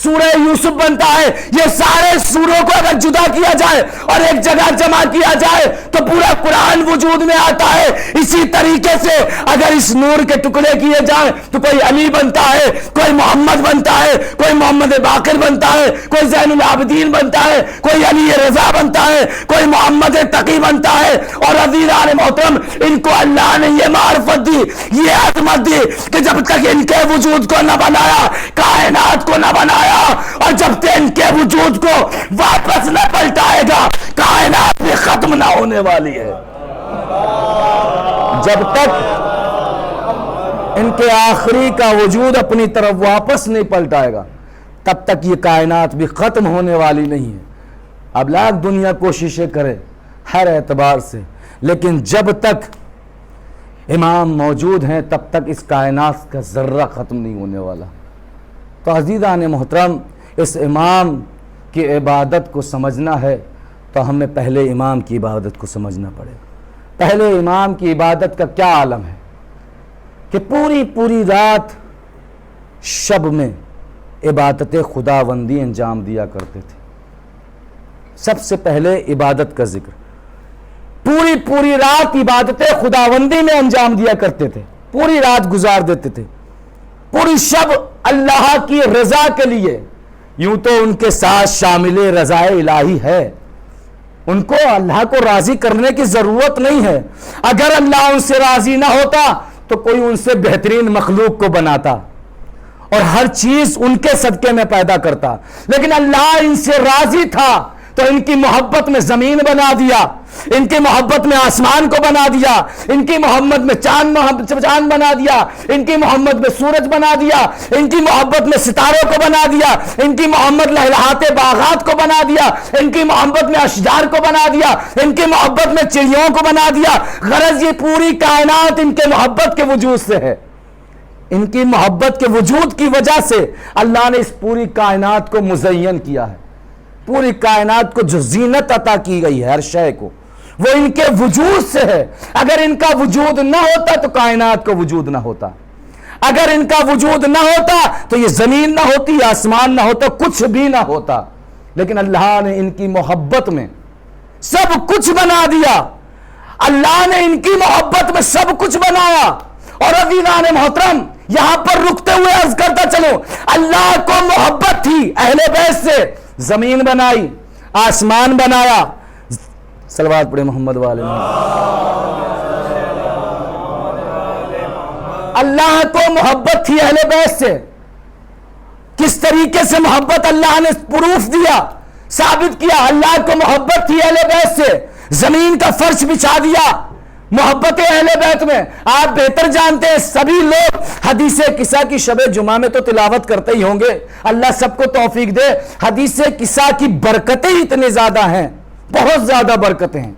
سورہ یوسف بنتا ہے. یہ سارے سوروں کو اگر جدا کیا جائے اور ایک جگہ جمع کیا جائے تو پورا قرآن وجود میں آتا ہے. اسی طریقے سے اگر اس نور کے ٹکڑے کیے جائیں تو کوئی علی بنتا ہے, کوئی محمد بنتا ہے, کوئی محمد باقر بنتا ہے, کوئی زین العابدین بنتا ہے, کوئی علی رضا بنتا ہے, کوئی محمد تقی بنتا ہے. اور عزیزان محترم, ان کو اللہ نے یہ معرفت دی, یہ عظمت دی کہ جب تک ان کے وجود کو نہ بنایا, کائنات کو نہ بنایا, اور جب تک ان کے وجود کو واپس نہ پلٹائے گا, کائنات بھی ختم نہ ہونے والی ہے. جب تک ان کے آخری کا وجود اپنی طرف واپس نہیں پلٹائے گا تب تک یہ کائنات بھی ختم ہونے والی نہیں ہے. اب لاکھ دنیا کوششیں کرے ہر اعتبار سے, لیکن جب تک امام موجود ہیں تب تک اس کائنات کا ذرہ ختم نہیں ہونے والا. تو عزیزان محترم, اس امام کی عبادت کو سمجھنا ہے تو ہمیں پہلے امام کی عبادت کو سمجھنا پڑے گا. پہلے امام کی عبادت کا کیا عالم ہے کہ پوری رات شب میں عبادت خداوندی انجام دیا کرتے تھے. سب سے پہلے عبادت کا ذکر, پوری رات عبادت خداوندی میں انجام دیا کرتے تھے, پوری رات گزار دیتے تھے, پوری شب اللہ کی رضا کے لیے. یوں تو ان کے ساتھ شامل رضا الہی ہے, ان کو اللہ کو راضی کرنے کی ضرورت نہیں ہے. اگر اللہ ان سے راضی نہ ہوتا تو کوئی ان سے بہترین مخلوق کو بناتا اور ہر چیز ان کے صدقے میں پیدا کرتا. لیکن اللہ ان سے راضی تھا تو ان کی محبت میں زمین بنا دیا, ان کی محبت میں آسمان کو بنا دیا, ان کی محبت میں چاند بنا دیا, ان کی محبت میں سورج بنا دیا, ان کی محبت میں ستاروں کو بنا دیا, ان کی محبت لہلہاتے باغات کو بنا دیا, ان کی محبت میں اشجار کو بنا دیا, ان کی محبت میں چڑیوں کو بنا دیا. غرض یہ پوری کائنات ان کے محبت کے وجود سے ہے. ان کی محبت کے وجود کی وجہ سے اللہ نے اس پوری کائنات کو مزین کیا ہے. پوری کائنات کو جو زینت عطا کی گئی ہے ہر شے کو, وہ ان کے وجود سے ہے. اگر ان کا وجود نہ ہوتا تو کائنات کا وجود نہ ہوتا. اگر ان کا وجود نہ ہوتا تو یہ زمین نہ ہوتی, آسمان نہ ہوتا, کچھ بھی نہ ہوتا. لیکن اللہ نے ان کی محبت میں سب کچھ بنا دیا. اللہ نے ان کی محبت میں سب کچھ بنایا. اور عزیزان محترم, یہاں پر رکتے ہوئے عرض کرتا چلو, اللہ کو محبت تھی اہل بیت سے, زمین بنائی, آسمان بنایا. صلوات پڑھے محمد والے. اللہ کو محبت تھی اہل بیت سے. کس طریقے سے محبت اللہ نے پروف دیا, ثابت کیا. اللہ کو محبت تھی اہل بیت سے, زمین کا فرش بچھا دیا محبت اہل بیت میں. آپ بہتر جانتے ہیں, سبھی لوگ حدیث قصہ کی شب جمعہ میں تو تلاوت کرتے ہی ہوں گے, اللہ سب کو توفیق دے. حدیث قصہ کی برکتیں اتنے زیادہ ہیں, بہت زیادہ برکتیں ہیں.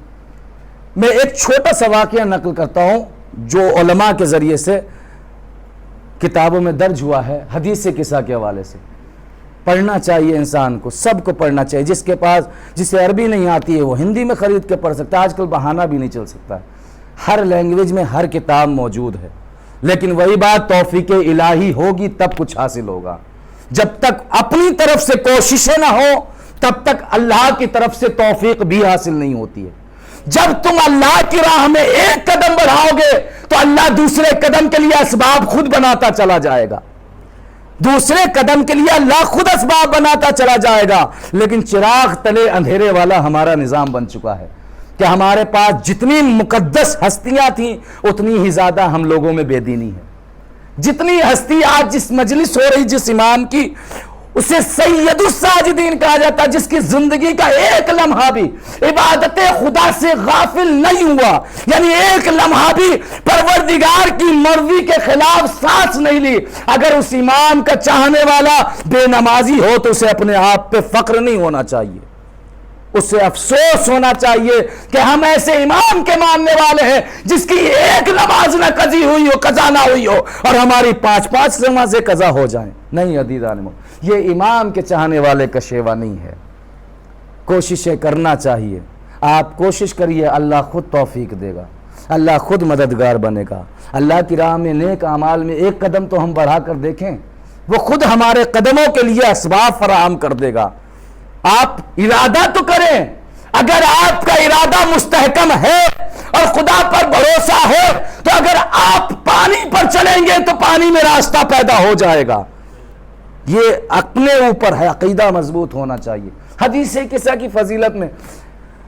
میں ایک چھوٹا سا واقعہ نقل کرتا ہوں جو علماء کے ذریعے سے کتابوں میں درج ہوا ہے حدیث قصہ کے حوالے سے. پڑھنا چاہیے انسان کو, سب کو پڑھنا چاہیے. جس کے پاس, جسے عربی نہیں آتی ہے وہ ہندی میں خرید کے پڑھ سکتا ہے. آج کل بہانہ بھی نہیں چل سکتا, ہر لینگویج میں ہر کتاب موجود ہے. لیکن وہی بات, توفیق الہی ہوگی تب کچھ حاصل ہوگا. جب تک اپنی طرف سے کوششیں نہ ہو تب تک اللہ کی طرف سے توفیق بھی حاصل نہیں ہوتی ہے. جب تم اللہ کی راہ میں ایک قدم بڑھاؤ گے تو اللہ دوسرے قدم کے لیے اسباب خود بناتا چلا جائے گا. دوسرے قدم کے لیے اللہ خود اسباب بناتا چلا جائے گا. لیکن چراغ تلے اندھیرے والا ہمارا نظام بن چکا ہے کہ ہمارے پاس جتنی مقدس ہستیاں تھیں اتنی ہی زیادہ ہم لوگوں میں بے دینی ہے. جتنی ہستی آج جس مجلس ہو رہی جس امام کی, اسے سید الساجدین کہا جاتا ہے, جس کی زندگی کا ایک لمحہ بھی عبادت خدا سے غافل نہیں ہوا, یعنی ایک لمحہ بھی پروردگار کی مرضی کے خلاف سانس نہیں لی. اگر اس امام کا چاہنے والا بے نمازی ہو تو اسے اپنے آپ پہ فخر نہیں ہونا چاہیے, اسے افسوس ہونا چاہیے کہ ہم ایسے امام کے ماننے والے ہیں جس کی ایک نماز نہ قضی ہوئی ہو, قضا نہ ہوئی ہو, اور ہماری 5 نمازیں قضا ہو جائیں. نہیں عزیزان, یہ امام کے چاہنے والے کا شیوا نہیں ہے. کوششیں کرنا چاہیے, آپ کوشش کریے, اللہ خود توفیق دے گا, اللہ خود مددگار بنے گا. اللہ کی راہ میں نیک اعمال میں ایک قدم تو ہم بڑھا کر دیکھیں, وہ خود ہمارے قدموں کے لیے اسباب فراہم کر دے گا. آپ ارادہ تو کریں, اگر آپ کا ارادہ مستحکم ہے اور خدا پر بھروسہ ہے تو اگر آپ پانی پر چلیں گے تو پانی میں راستہ پیدا ہو جائے گا. یہ اپنے اوپر ہے, عقیدہ مضبوط ہونا چاہیے. حدیث قصہ کی فضیلت میں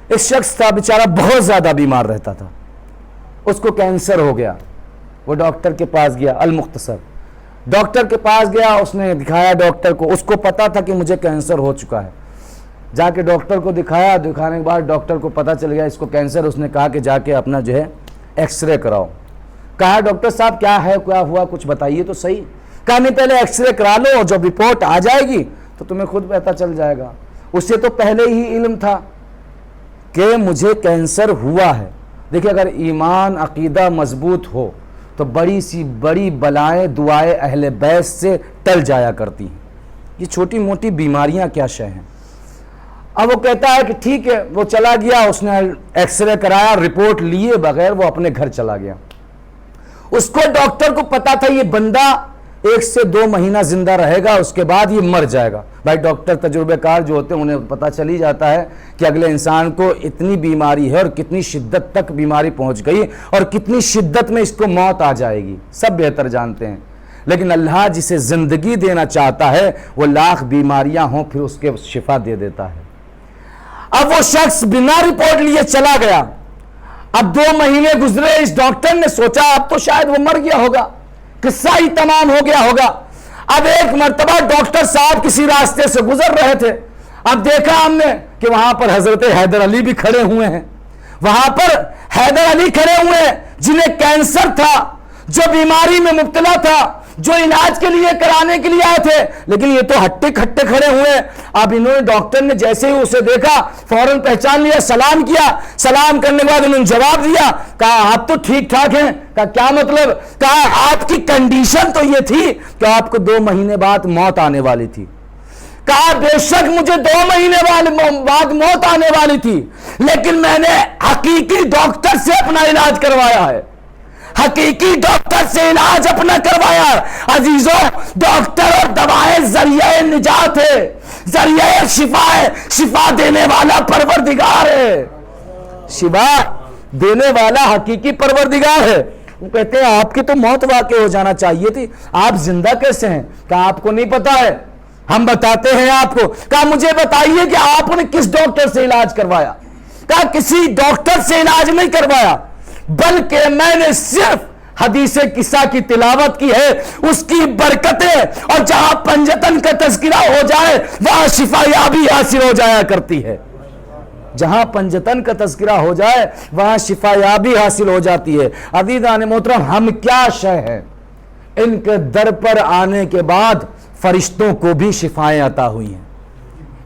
ایک شخص تھا, بیچارہ بہت زیادہ بیمار رہتا تھا, اس کو کینسر ہو گیا. وہ ڈاکٹر کے پاس گیا, المختصر ڈاکٹر کے پاس گیا, اس نے دکھایا ڈاکٹر کو, اس کو پتا تھا کہ مجھے کینسر ہو چکا ہے. جا کے ڈاکٹر کو دکھایا, دکھانے کے بعد ڈاکٹر کو پتا چل گیا اس کو کینسر. اس نے کہا کہ جا کے اپنا جو ہے ایکس رے کراؤ. کہا ڈاکٹر صاحب کیا ہے, کیا ہوا, کچھ بتائیے تو صحیح. کہا نہیں, پہلے ایکس رے کرا لو, اور جب رپورٹ آ جائے گی تو تمہیں خود پتہ چل جائے گا. اسے تو پہلے ہی علم تھا کہ مجھے کینسر ہوا ہے. دیکھیں, اگر ایمان عقیدہ مضبوط ہو تو بڑی سی بڑی بلائیں دعائیں اہل بیت سے ٹل جایا کرتی ہیں. یہ چھوٹی موٹی بیماریاں کیا شے ہیں. اب وہ کہتا ہے کہ ٹھیک ہے, وہ چلا گیا, اس نے ایکس رے کرایا, رپورٹ لیے بغیر وہ اپنے گھر چلا گیا. اس کو ڈاکٹر کو پتا تھا یہ بندہ 1 سے 2 مہینہ زندہ رہے گا, اس کے بعد یہ مر جائے گا. بھائی ڈاکٹر تجربے کار جو ہوتے ہیں انہیں پتا چل ہی جاتا ہے کہ اگلے انسان کو اتنی بیماری ہے اور کتنی شدت تک بیماری پہنچ گئی اور کتنی شدت میں اس کو موت آ جائے گی, سب بہتر جانتے ہیں. لیکن اللہ جسے زندگی دینا چاہتا ہے وہ لاکھ بیماریاں ہوں پھر اس کے شفا دے دیتا ہے. اب وہ شخص بنا رپورٹ لیے چلا گیا. اب 2 مہینے گزرے, اس ڈاکٹر نے سوچا اب تو شاید وہ مر گیا ہوگا, قصہ ہی تمام ہو گیا ہوگا. اب ایک مرتبہ ڈاکٹر صاحب کسی راستے سے گزر رہے تھے. اب دیکھا ہم نے کہ وہاں پر حضرت حیدر علی بھی کھڑے ہوئے ہیں. وہاں پر حیدر علی کھڑے ہوئے ہیں جنہیں کینسر تھا, جو بیماری میں مبتلا تھا, جو علاج کے لیے کرانے کے لیے آئے تھے, لیکن یہ تو ہٹے کھٹے کھڑے ہوئے. اب انہوں نے, ڈاکٹر نے جیسے ہی اسے دیکھا فوراً پہچان لیا, سلام کیا. سلام کرنے کے بعد انہوں نے جواب دیا, کہا آپ تو ٹھیک ٹھاک ہیں. کہا کیا مطلب؟ کہا آپ کی کنڈیشن تو یہ تھی کہ آپ کو 2 مہینے بعد موت آنے والی تھی. کہا بے شک مجھے 2 مہینے بعد موت آنے والی تھی, لیکن میں نے حقیقی ڈاکٹر سے اپنا علاج کروایا ہے, حقیقی ڈاکٹر سے علاج اپنا کروایا. عزیزوں, ڈاکٹر اور دوائیں ذریعہ نجات ہے, ذریعہ شفا ہے. شفا دینے والا پروردگار ہے, شفا دینے والا حقیقی پروردگار ہے. وہ کہتے ہیں آپ کی تو موت واقع ہو جانا چاہیے تھی, آپ زندہ کیسے ہیں؟ کہا آپ کو نہیں پتا ہے, ہم بتاتے ہیں آپ کو. کہا مجھے بتائیے کہ آپ نے کس ڈاکٹر سے علاج کروایا؟ کہا کسی ڈاکٹر سے علاج نہیں کروایا, بلکہ میں نے صرف حدیث قصہ کی تلاوت کی ہے, اس کی برکتیں, اور جہاں پنجتن کا تذکرہ ہو جائے وہاں شفا یابی حاصل ہو جایا کرتی ہے. جہاں پنجتن کا تذکرہ ہو جائے وہاں شفا یابی حاصل ہو جاتی ہے. عزیزان محترم, ہم کیا شے ہیں؟ ان کے در پر آنے کے بعد فرشتوں کو بھی شفائیں عطا ہوئی ہیں.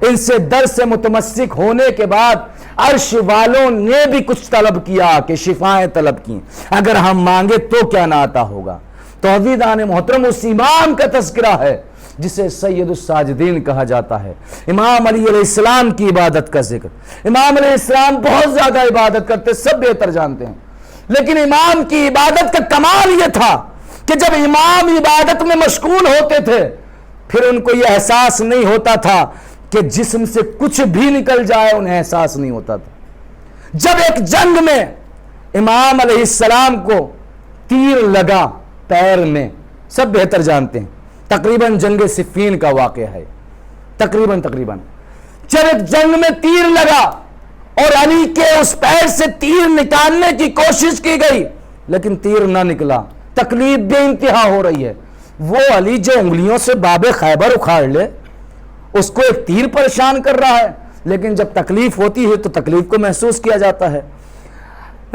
ان سے در سے متمسک ہونے کے بعد عرش والوں نے بھی کچھ طلب کیا کہ شفائیں طلب کی. اگر ہم مانگے تو کیا نہ عطا ہوگا. تو عزیزان محترم, اس امام کا تذکرہ ہے جسے سید الساجدین کہا جاتا ہے. امام علی علیہ السلام کی عبادت کا ذکر. امام علیہ السلام بہت زیادہ عبادت کرتے, سب بہتر جانتے ہیں, لیکن امام کی عبادت کا کمال یہ تھا کہ جب امام عبادت میں مشغول ہوتے تھے پھر ان کو یہ احساس نہیں ہوتا تھا کہ جسم سے کچھ بھی نکل جائے انہیں احساس نہیں ہوتا تھا۔ جب ایک جنگ میں امام علیہ السلام کو تیر لگا پیر میں، سب بہتر جانتے ہیں، تقریباً جنگ صفین کا واقعہ ہے، تقریباً جب ایک جنگ میں تیر لگا اور علی کے اس پیر سے تیر نکالنے کی کوشش کی گئی لیکن تیر نہ نکلا، تکلیف بے انتہا ہو رہی ہے۔ وہ علی جو انگلیوں سے باب خیبر اکھاڑ لے، اس کو ایک تیر پریشان کر رہا ہے، لیکن جب تکلیف ہوتی ہے تو تکلیف کو محسوس کیا جاتا ہے۔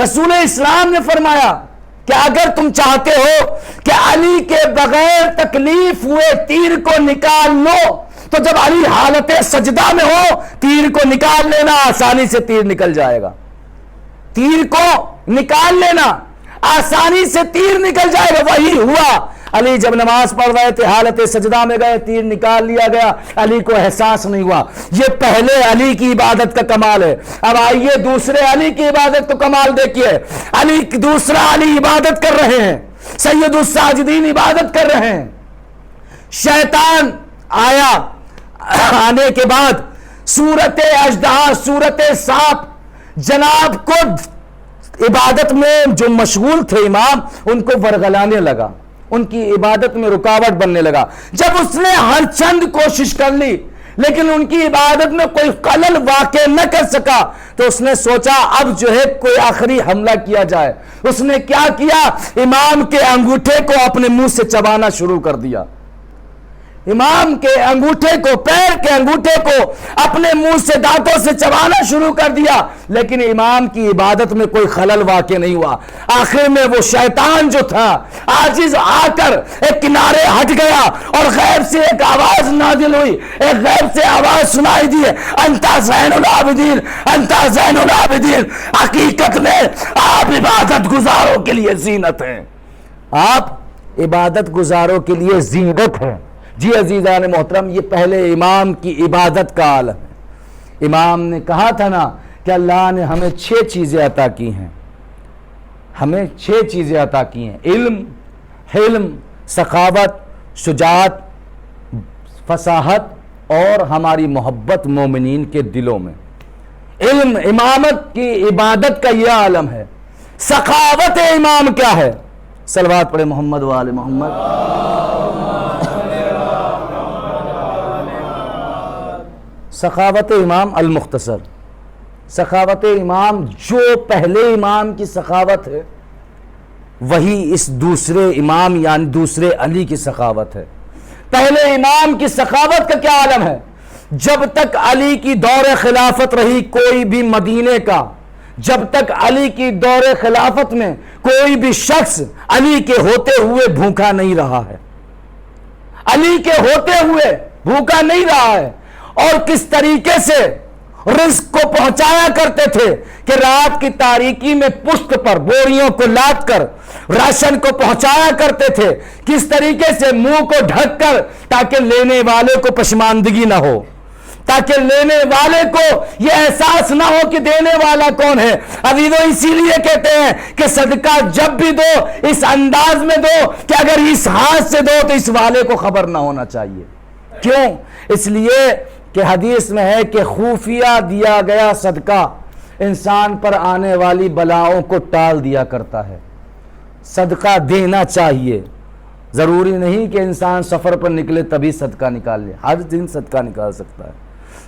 رسول اسلام نے فرمایا کہ اگر تم چاہتے ہو کہ علی کے بغیر تکلیف ہوئے تیر کو نکال لو تو جب علی حالت سجدہ میں ہو تیر کو نکال لینا، آسانی سے تیر نکل جائے گا۔ تیر کو نکال لینا، آسانی سے تیر نکل جائے گا۔ وہی ہوا، علی جب نماز پڑھ رہے تھے حالت سجدہ میں گئے، تیر نکال لیا گیا، علی کو احساس نہیں ہوا۔ یہ پہلے علی کی عبادت کا کمال ہے۔ اب آئیے دوسرے علی کی عبادت کو کمال دیکھیے۔ دوسرا علی عبادت کر رہے ہیں، سید الساجدین عبادت کر رہے ہیں، شیطان آیا، آنے کے بعد سورت اژدہا، سورت سانپ، جناب کو عبادت میں جو مشغول تھے امام ان کو ورغلانے لگا، ان کی عبادت میں رکاوٹ بننے لگا۔ جب اس نے ہر چند کوشش کر لی لیکن ان کی عبادت میں کوئی خلل واقع نہ کر سکا تو اس نے سوچا اب جو ہے کوئی آخری حملہ کیا جائے۔ اس نے کیا کیا؟ امام کے انگوٹھے کو اپنے منہ سے چبانا شروع کر دیا، امام کے انگوٹھے کو، پیر کے انگوٹھے کو اپنے منہ سے دانتوں سے چبانا شروع کر دیا، لیکن امام کی عبادت میں کوئی خلل واقع نہیں ہوا۔ آخر میں وہ شیطان جو تھا عاجز آ کر ایک کنارے ہٹ گیا اور غیب سے ایک آواز نازل ہوئی، ایک غیب سے آواز سنائی دی، انتا زین العابدین، انتا زین العابدین۔ حقیقت میں آپ عبادت گزاروں کے لیے زینت ہیں، آپ عبادت گزاروں کے لیے زینت ہیں۔ جی عزیزان محترم، یہ پہلے امام کی عبادت کا عالم ہے۔ امام نے کہا تھا نا کہ اللہ نے ہمیں 6 چیزیں عطا کی ہیں، ہمیں 6 چیزیں عطا کی ہیں، علم، حلم، سخاوت، شجاعت، فصاحت اور ہماری محبت مومنین کے دلوں میں۔ علم، امامت کی عبادت کا یہ عالم ہے۔ سخاوت امام کیا ہے؟ صلوات پڑھے محمد و آل محمد۔ سخاوت امام المختصر، سخاوت امام جو پہلے امام کی سخاوت ہے وہی اس دوسرے امام یعنی دوسرے علی کی سخاوت ہے۔ پہلے امام کی سخاوت کا کیا عالم ہے؟ جب تک علی کی دور خلافت رہی کوئی بھی مدینے کا، جب تک علی کی دور خلافت میں کوئی بھی شخص علی کے ہوتے ہوئے بھوکا نہیں رہا ہے، علی کے ہوتے ہوئے بھوکا نہیں رہا ہے۔ اور کس طریقے سے رزق کو پہنچایا کرتے تھے کہ رات کی تاریکی میں پشت پر بوریوں کو لاد کر راشن کو پہنچایا کرتے تھے، کس طریقے سے منہ کو ڈھک کر تاکہ لینے والے کو پشماندگی نہ ہو، تاکہ لینے والے کو یہ احساس نہ ہو کہ دینے والا کون ہے۔ عزیزو اسی لیے کہتے ہیں کہ صدقہ جب بھی دو اس انداز میں دو کہ اگر اس ہاتھ سے دو تو اس والے کو خبر نہ ہونا چاہیے۔ کیوں؟ اس لیے کہ حدیث میں ہے کہ خفیہ دیا گیا صدقہ انسان پر آنے والی بلاؤں کو ٹال دیا کرتا ہے۔ صدقہ دینا چاہیے، ضروری نہیں کہ انسان سفر پر نکلے تبھی صدقہ نکال لے، ہر دن صدقہ نکال سکتا ہے۔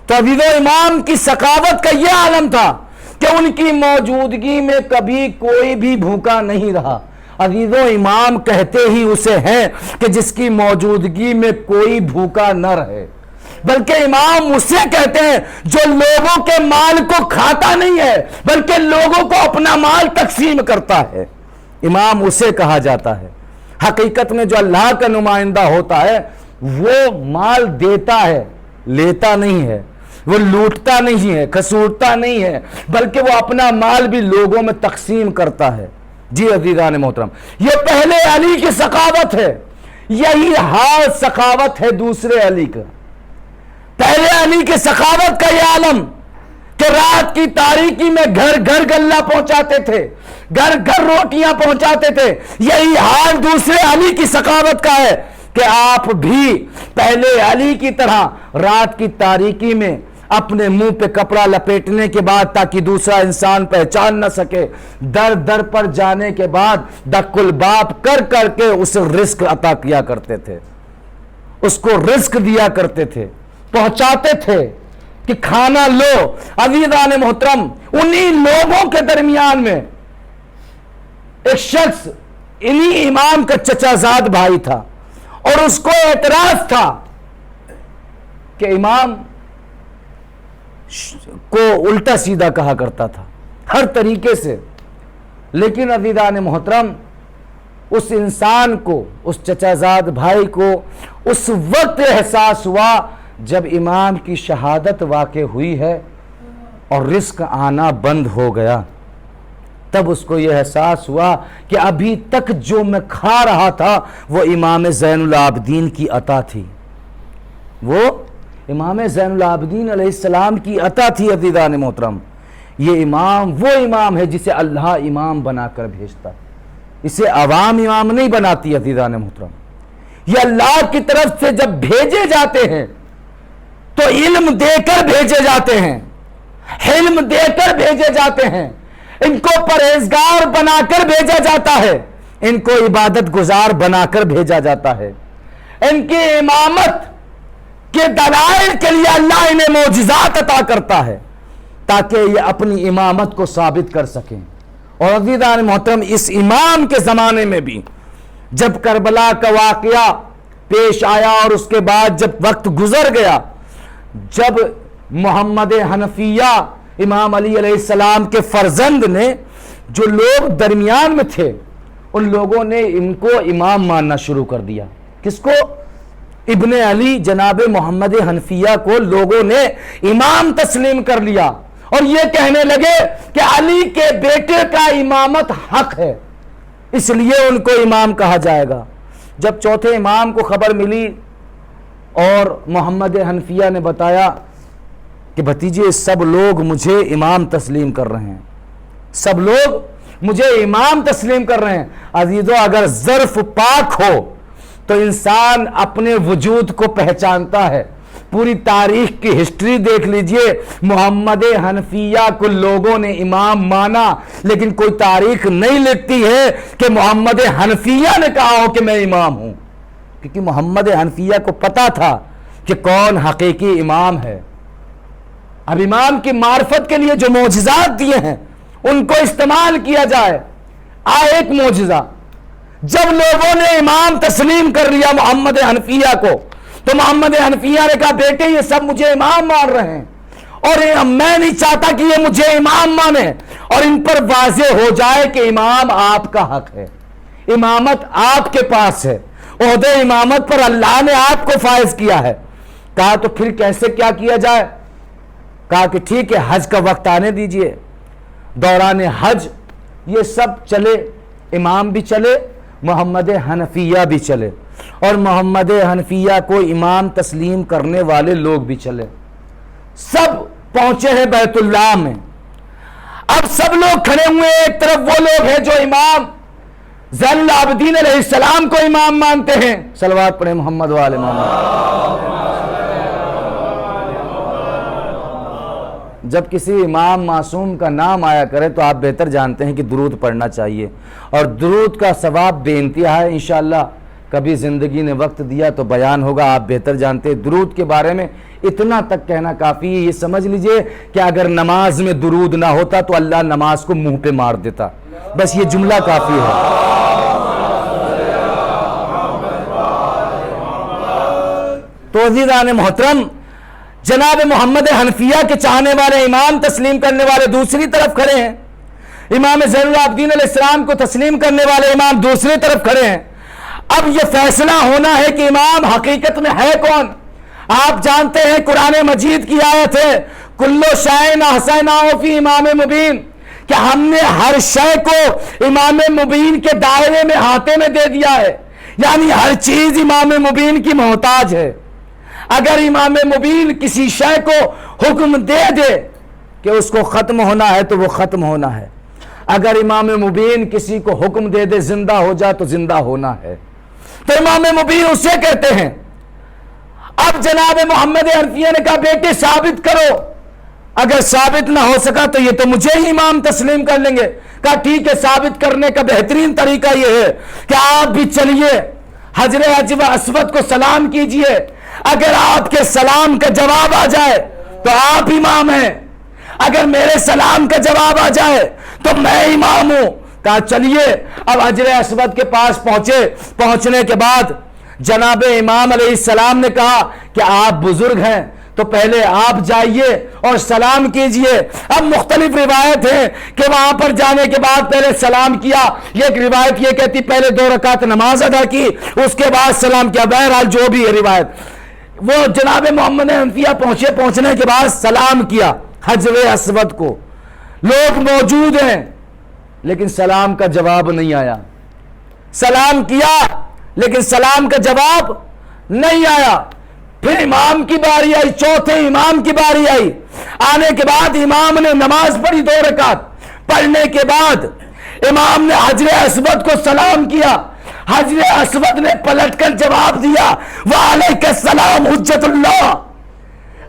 تو عزیزو امام کی سخاوت کا یہ عالم تھا کہ ان کی موجودگی میں کبھی کوئی بھی بھوکا نہیں رہا۔ عزیزو امام کہتے ہی اسے ہیں کہ جس کی موجودگی میں کوئی بھوکا نہ رہے، بلکہ امام اسے کہتے ہیں جو لوگوں کے مال کو کھاتا نہیں ہے بلکہ لوگوں کو اپنا مال تقسیم کرتا ہے، امام اسے کہا جاتا ہے۔ حقیقت میں جو اللہ کا نمائندہ ہوتا ہے وہ مال دیتا ہے، لیتا نہیں ہے، وہ لوٹتا نہیں ہے، کسوٹتا نہیں ہے، بلکہ وہ اپنا مال بھی لوگوں میں تقسیم کرتا ہے۔ جی عزیزان محترم، یہ پہلے علی کی سخاوت ہے، یہی حال سخاوت ہے دوسرے علی کا۔ پہلے علی کی سخاوت کا یہ عالم کہ رات کی تاریکی میں گھر گھر غلہ پہنچاتے تھے، گھر گھر روٹیاں پہنچاتے تھے، یہی حال دوسرے علی کی سخاوت کا ہے کہ آپ بھی پہلے علی کی طرح رات کی تاریکی میں اپنے منہ پہ کپڑا لپیٹنے کے بعد تاکہ دوسرا انسان پہچان نہ سکے، در در پر جانے کے بعد دق الباب کر کر کے اسے رزق عطا کیا کرتے تھے، اس کو رزق دیا کرتے تھے، پہنچاتے تھے کہ کھانا لو۔ عزیزان محترم، انہی لوگوں کے درمیان میں ایک شخص انہی امام کا چچا زاد بھائی تھا، اور اس کو اعتراض تھا کہ امام کو الٹا سیدھا کہا کرتا تھا ہر طریقے سے۔ لیکن عزیزان محترم، اس انسان کو، اس چچا زاد بھائی کو اس وقت احساس ہوا جب امام کی شہادت واقع ہوئی ہے اور رزق آنا بند ہو گیا، تب اس کو یہ احساس ہوا کہ ابھی تک جو میں کھا رہا تھا وہ امام زین العابدین کی عطا تھی، وہ امام زین العابدین علیہ السلام کی عطا تھی۔ عزیزان محترم، یہ امام وہ امام ہے جسے اللہ امام بنا کر بھیجتا ہے، اسے عوام امام نہیں بناتی۔ عزیزان محترم، یہ اللہ کی طرف سے جب بھیجے جاتے ہیں تو علم دے کر بھیجے جاتے ہیں، علم دے کر بھیجے جاتے ہیں، ان کو پرہیزگار بنا کر بھیجا جاتا ہے، ان کو عبادت گزار بنا کر بھیجا جاتا ہے۔ ان کی امامت کے دلائل کے لیے اللہ انہیں معجزات عطا کرتا ہے تاکہ یہ اپنی امامت کو ثابت کر سکیں۔ اور عزیزان محترم، اس امام کے زمانے میں بھی جب کربلا کا واقعہ پیش آیا اور اس کے بعد جب وقت گزر گیا، جب محمد حنفیہ امام علی علیہ السلام کے فرزند نے، جو لوگ درمیان میں تھے، ان لوگوں نے ان کو امام ماننا شروع کر دیا۔ کس کو؟ ابن علی جناب محمد حنفیہ کو لوگوں نے امام تسلیم کر لیا، اور یہ کہنے لگے کہ علی کے بیٹے کا امامت حق ہے، اس لیے ان کو امام کہا جائے گا۔ جب چوتھے امام کو خبر ملی اور محمد حنفیہ نے بتایا کہ بھتیجے سب لوگ مجھے امام تسلیم کر رہے ہیں، سب لوگ مجھے امام تسلیم کر رہے ہیں۔ عزیزو، اگر ظرف پاک ہو تو انسان اپنے وجود کو پہچانتا ہے۔ پوری تاریخ کی ہسٹری دیکھ لیجئے، محمد حنفیہ کو لوگوں نے امام مانا، لیکن کوئی تاریخ نہیں لکھتی ہے کہ محمد حنفیہ نے کہا ہو کہ میں امام ہوں، کیونکہ محمد حنفیہ کو پتا تھا کہ کون حقیقی امام ہے۔ اب امام کی معرفت کے لیے جو معجزات دیے ہیں ان کو استعمال کیا جائے۔ ایک معجزہ، جب لوگوں نے امام تسلیم کر لیا محمد حنفیہ کو، تو محمد حنفیہ نے کہا بیٹے یہ سب مجھے امام مان رہے ہیں، اور میں نہیں چاہتا کہ یہ مجھے امام مانے، اور ان پر واضح ہو جائے کہ امام آپ کا حق ہے، امامت آپ کے پاس ہے، عہدے امامت پر اللہ نے آپ کو فائز کیا ہے۔ کہا تو پھر کیسے کیا کیا جائے؟ کہا کہ ٹھیک ہے، حج کا وقت آنے دیجئے، دوران حج یہ سب چلے، امام بھی چلے، محمد حنفیہ بھی چلے، اور محمد حنفیہ کو امام تسلیم کرنے والے لوگ بھی چلے۔ سب پہنچے ہیں بیت اللہ میں۔ اب سب لوگ کھڑے ہوئے، ایک طرف وہ لوگ ہیں جو امام زین العابدین علیہ السلام کو امام مانتے ہیں، صلوات پڑھیں محمد وآل محمد۔ جب کسی امام معصوم کا نام آیا کرے تو آپ بہتر جانتے ہیں کہ درود پڑھنا چاہیے، اور درود کا ثواب بے انتہا ہے۔ انشاءاللہ کبھی زندگی نے وقت دیا تو بیان ہوگا، آپ بہتر جانتے ہیں۔ درود کے بارے میں اتنا تک کہنا کافی ہے، یہ سمجھ لیجئے کہ اگر نماز میں درود نہ ہوتا تو اللہ نماز کو منہ پہ مار دیتا، بس یہ جملہ کافی ہے۔ تو عزیزان محترم، جناب محمد حنفیہ کے چاہنے والے، امام تسلیم کرنے والے دوسری طرف کھڑے ہیں، امام زین العابدین علیہ السلام کو تسلیم کرنے والے امام دوسری طرف کھڑے ہیں۔ اب یہ فیصلہ ہونا ہے کہ امام حقیقت میں ہے کون۔ آپ جانتے ہیں قرآن مجید کی آیت ہے کلو شیء احصیناہ فی امام مبین، کہ ہم نے ہر شے کو امام مبین کے دائرے میں ہاتھے میں دے دیا ہے، یعنی ہر چیز امام مبین کی محتاج ہے۔ اگر امام مبین کسی شے کو حکم دے دے کہ اس کو ختم ہونا ہے تو وہ ختم ہونا ہے، اگر امام مبین کسی کو حکم دے دے زندہ ہو جا تو زندہ ہونا ہے۔ تو امام مبین اسے کہتے ہیں۔ اب جناب محمد حنفیہ نے کہا بیٹے ثابت کرو، اگر ثابت نہ ہو سکا تو یہ تو مجھے ہی امام تسلیم کر لیں گے۔ کہا ٹھیک ہے، ثابت کرنے کا بہترین طریقہ یہ ہے کہ آپ بھی چلیے حجر اسود کو سلام کیجئے، اگر آپ کے سلام کا جواب آ جائے تو آپ امام ہیں، اگر میرے سلام کا جواب آ جائے تو میں امام ہوں۔ کہا چلیے۔ اب حجر اسود کے پاس پہنچنے کے بعد جناب امام علیہ السلام نے کہا کہ آپ بزرگ ہیں تو پہلے آپ جائیے اور سلام کیجئے۔ اب مختلف روایت ہیں کہ وہاں پر جانے کے بعد پہلے سلام کیا، ایک روایت یہ کہتی پہلے 2 رکعت نماز ادا کی اس کے بعد سلام کیا، بہرحال جو بھی ہے روایت، وہ جناب محمد حنفیہ پہنچنے کے بعد سلام کیا حجر اسود کو، لوگ موجود ہیں لیکن سلام کا جواب نہیں آیا، سلام کیا لیکن سلام کا جواب نہیں آیا۔ پھر امام کی باری آئی، چوتھے امام کی باری آئی، آنے کے بعد امام نے نماز پڑھی 2 رکعت، پڑھنے کے بعد امام نے حجر اسود کو سلام کیا، حجر اسود نے پلٹ کر جواب دیا وعلیک السلام حجت اللہ،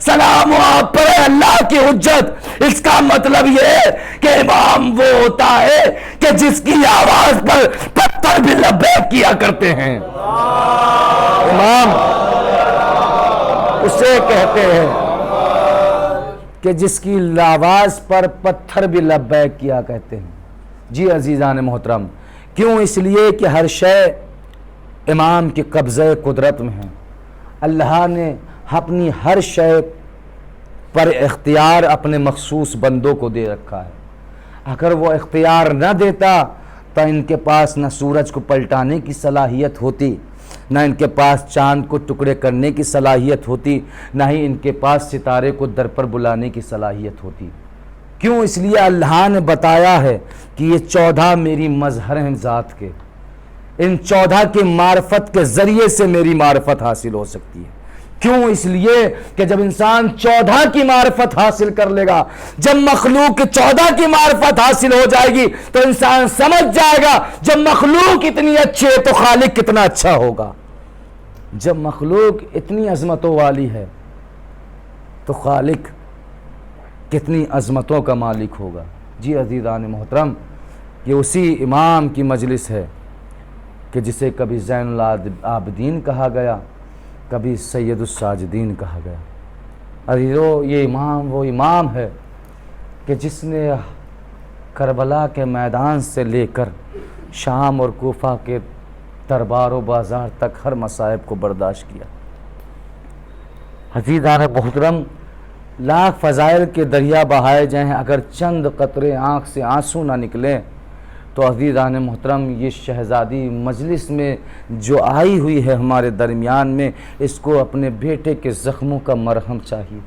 سلام آپ پر ہے اللہ کی حجت۔ اس کا مطلب یہ ہے کہ امام وہ ہوتا ہے کہ جس کی آواز پر پتھر بھی لبیک کیا کرتے ہیں، امام اسے کہتے ہیں کہ جس کی آواز پر پتھر بھی لبیک کیا کہتے ہیں۔ جی عزیزان محترم، کیوں؟ اس لیے کہ ہر شے امام کے قبضہ قدرت میں ہے، اللہ نے اپنی ہر شے پر اختیار اپنے مخصوص بندوں کو دے رکھا ہے۔ اگر وہ اختیار نہ دیتا تو ان کے پاس نہ سورج کو پلٹانے کی صلاحیت ہوتی، نہ ان کے پاس چاند کو ٹکڑے کرنے کی صلاحیت ہوتی، نہ ہی ان کے پاس ستارے کو در پر بلانے کی صلاحیت ہوتی۔ کیوں؟ اس لیے اللہ نے بتایا ہے کہ یہ 14 میری مظہر ہیں ذات کے، ان 14 کی معرفت کے ذریعے سے میری معرفت حاصل ہو سکتی ہے۔ کیوں؟ اس لیے کہ جب انسان 14 کی معرفت حاصل کر لے گا، جب مخلوق 14 کی معرفت حاصل ہو جائے گی تو انسان سمجھ جائے گا جب مخلوق اتنی اچھی ہے تو خالق کتنا اچھا ہوگا، جب مخلوق اتنی عظمتوں والی ہے تو خالق کتنی عظمتوں کا مالک ہوگا۔ جی عزیزان محترم، یہ اسی امام کی مجلس ہے کہ جسے کبھی زین العابدین کہا گیا، کبھی سید الساجدین کہا گیا۔ عزیزو، یہ امام وہ امام ہے کہ جس نے کربلا کے میدان سے لے کر شام اور کوفہ کے دربار و بازار تک ہر مصائب کو برداشت کیا۔ عزیزان محترم، لاکھ فضائل کے دریا بہائے جائیں، اگر چند قطرے آنکھ سے آنسو نہ نکلیں تو عزیزان محترم یہ شہزادی مجلس میں جو آئی ہوئی ہے ہمارے درمیان میں، اس کو اپنے بیٹے کے زخموں کا مرہم چاہیے۔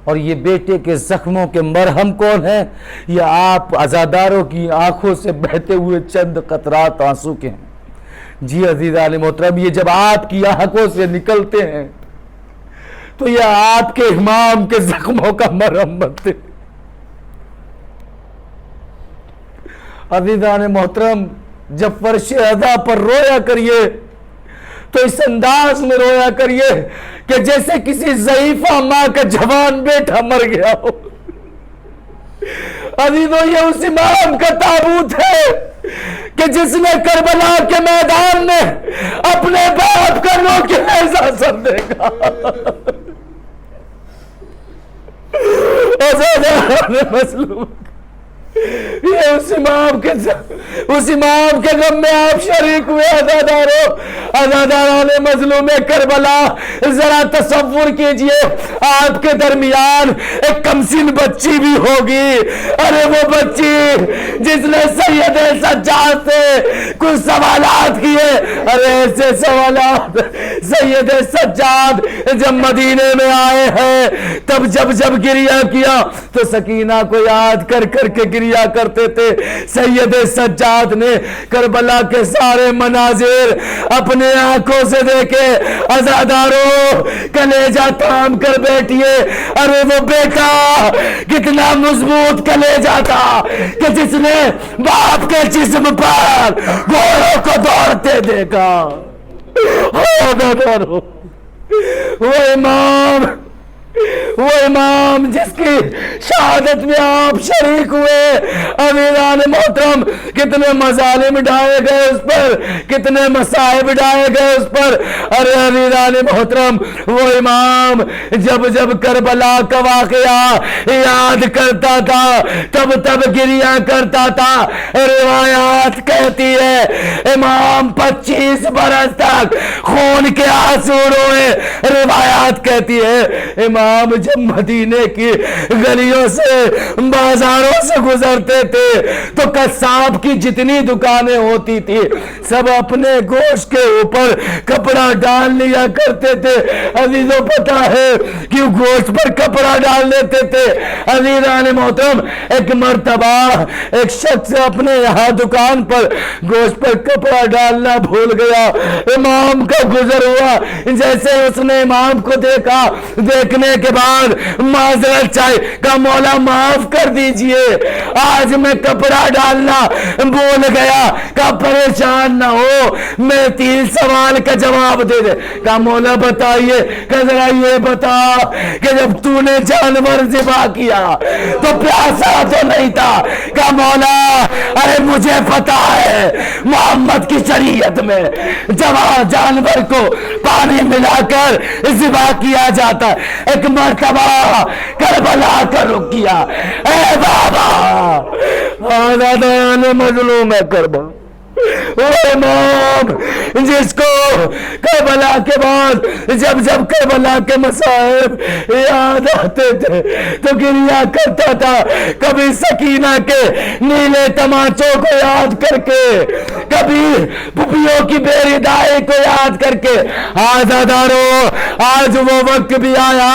اور یہ بیٹے کے زخموں کے مرہم کون ہیں؟ یہ آپ عزاداروں کی آنکھوں سے بہتے ہوئے چند قطرات آنسو کے ہیں۔ جی عزیزان محترم، یہ جب آپ کی آنکھوں سے نکلتے ہیں تو یہ آپ کے امام کے زخموں کا مرہم بنتے ہیں۔ عزیزان محترم، جب فرش ادا پر رویا کریے تو اس انداز میں رویا کریے کہ جیسے کسی ضعیفہ ماں کا جوان بیٹا مر گیا ہو۔ عزیزو، یہ اس امام کا تابوت ہے کہ جس نے کربلا کے میدان میں اپنے باپ کا رو کے نیزہ سر دیکھا۔ مظلوم، یہ اس امام کے غم میں آپ شریک ہوئے عزاداران مظلوم کربلا۔ ذرا تصور کیجئے آپ کے درمیان ایک کمسن بچی بھی ہوگی، ارے وہ بچی جس نے سید سجاد سے کچھ سوالات کیے، ارے ایسے سوالات سید سجاد جب مدینے میں آئے ہیں تب جب گریا کیا تو سکینہ کو یاد کر کر کے گریا کرتے تھے. سید سجاد نے کربلا کے سارے مناظر اپنے آنکھوں سے دیکھے. عزاداروں کلیجہ تھام کر بیٹھیے. ارے وہ بیٹا کتنا مضبوط کلیجہ تھا کہ جس نے باپ کے جسم پر گھوڑوں کو دوڑتے دیکھا. وہ امام جس کی شہادت میں آپ شریک ہوئے. امیران محترم کتنے مظالم ڈھائے گئے اس پر, کتنے مصائب ڈھائے گئے اس پر. ارے امیران محترم وہ امام جب کربلا کا واقعہ یاد کرتا تھا تب گریا کرتا تھا. روایات کہتی ہے امام 25 برس تک خون کے آنسو روئے. روایات کہتی ہے امام جب مدینے کی گلیوں سے بازاروں سے گزرتے تھے تو قصاب کی جتنی دکانیں ہوتی تھی سب اپنے گوشت کے اوپر کپڑا ڈال لیا کرتے تھے. عزیزوں پتہ ہے کیوں گوشت پر کپڑا ڈال لیتے تھے؟ عزیزان محترم ایک مرتبہ ایک شخص اپنے یہاں دکان پر گوشت پر کپڑا ڈالنا بھول گیا. امام کا گزر ہوا, جیسے اس نے امام کو دیکھا دیکھنے کے بعد معذرت چاہی کہ مولا معاف کر دیجئے آج میں کپڑا ڈالنا بھول گیا. کہ پریشان نہ ہو میں 3 سوال کا جواب دے دے. کہ مولا بتائیے, کہ ذرا یہ بتا کہ جب تو نے جانور ذبح کیا تو پیاسا تو نہیں تھا؟ کہ مولا ارے مجھے پتا ہے محمد کی شریعت میں جب جانور کو پانی ملا کر ذبح کیا جاتا ہے. ایک مرتبہ کربلا کا رخ کیا. اے بابا آزادان مظلوم ہے کربلا. وہ امام جس کو کربلا کے بعد جب کربلا کے مصائب یاد آتے تھے تو گریا کرتا تھا. کبھی سکینہ کے نیلے تماچوں کو یاد کر کے, کبھی پھپھیوں کی بے ردائی کو یاد کر کے. آزاداروں آج وہ وقت بھی آیا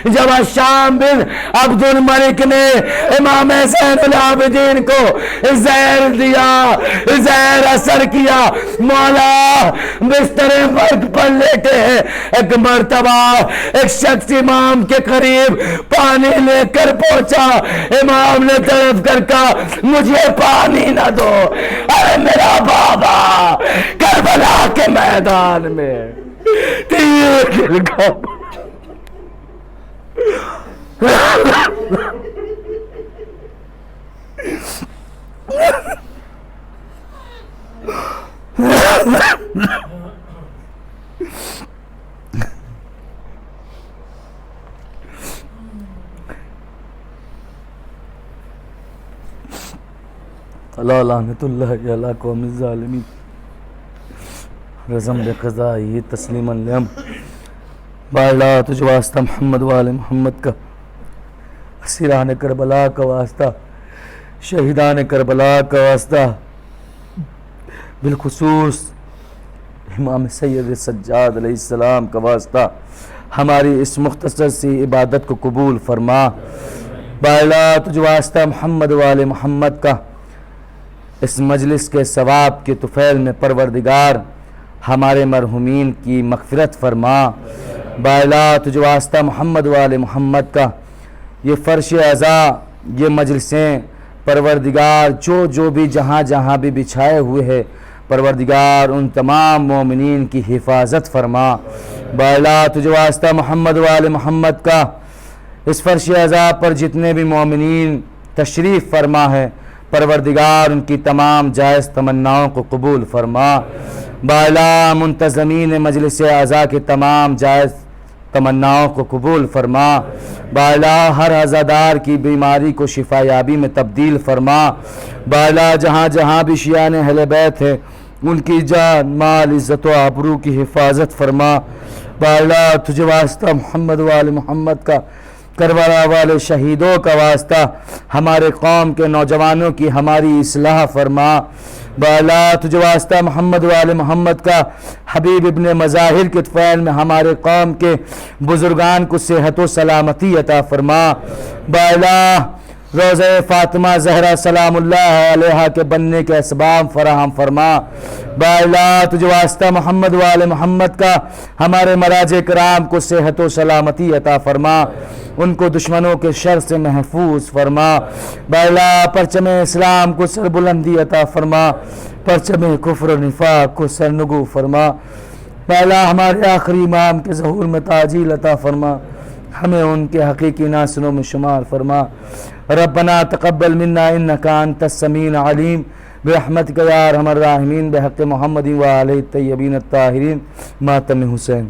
جب شام بن عبد الملک نے امام حسین العابدین کو زہر دیا, زہر اثر کیا. مولا بستر مرگ پر لیٹے ہیں. ایک مرتبہ ایک شخص امام کے قریب پانی لے کر پہنچا. امام نے طرف کر کہا مجھے پانی نہ دو. ارے میرا بابا کربلا کے میدان میں تیر گر گیا. اللہ لعنت اللہ علی قوم الظالمین رزم بقضائی تسلیما لہم. بالا تجھ واسطہ محمد وآل محمد کا, اسیران کربلا کا واسطہ, شہیدان کربلا کا واسطہ, بالخصوص امام سید سجاد علیہ السلام کا واسطہ ہماری اس مختصر سی عبادت کو قبول فرما. بالا تجھ واسطہ محمد وآل محمد کا, اس مجلس کے ثواب کے طفیل میں پروردگار ہمارے مرحومین کی مغفرت فرما. بالا تجھ واسطہ محمد وآل محمد کا, یہ فرش عزا یہ مجلسیں پروردگار جو بھی جہاں بھی بچھائے ہوئے ہیں پروردگار ان تمام مومنین کی حفاظت فرما. بالا تجھ واسطہ محمد وآل محمد کا, اس فرش عزا پر جتنے بھی مومنین تشریف فرما ہے پروردگار ان کی تمام جائز تمناؤں کو قبول فرما. بالا منتظمین مجلس عزا کے تمام جائز تمناؤں کو قبول فرما. بالا ہر عزادار کی بیماری کو شفا یابی میں تبدیل فرما. بالا جہاں بھی شیعان اہل بیت ہیں ان کی جان مال عزت و آبرو کی حفاظت فرما. بالا تجھے واسطہ محمد وآل محمد کا, کربلا والے شہیدوں کا واسطہ ہمارے قوم کے نوجوانوں کی ہماری اصلاح فرما. بالا تجھے واسطہ محمد وآل محمد کا حبیب ابن مظاہر کے طفیل میں ہمارے قوم کے بزرگان کو صحت و سلامتی عطا فرما. بالا روضہ فاطمہ زہرا سلام اللہ علیہا کے بننے کے اسباب فراہم فرما. بالا تجھے واسطہ محمد وآل محمد کا ہمارے مراج کرام کو صحت و سلامتی عطا فرما, ان کو دشمنوں کے شر سے محفوظ فرما. بالا پرچم اسلام کو سربلندی عطا فرما, پرچم کفر و نفاق کو سرنگو فرما. بالا ہمارے آخری امام کے ظہور میں تعجیل عطا فرما, ہمیں ان کے حقیقی ناصروں میں شمار فرما. ربنا تقبل منا انک انت السمیع العلیم برحمتک یا ارحم الراحمین بحق محمد و آلہ الطیبین الطاہرین. ماتم حسین.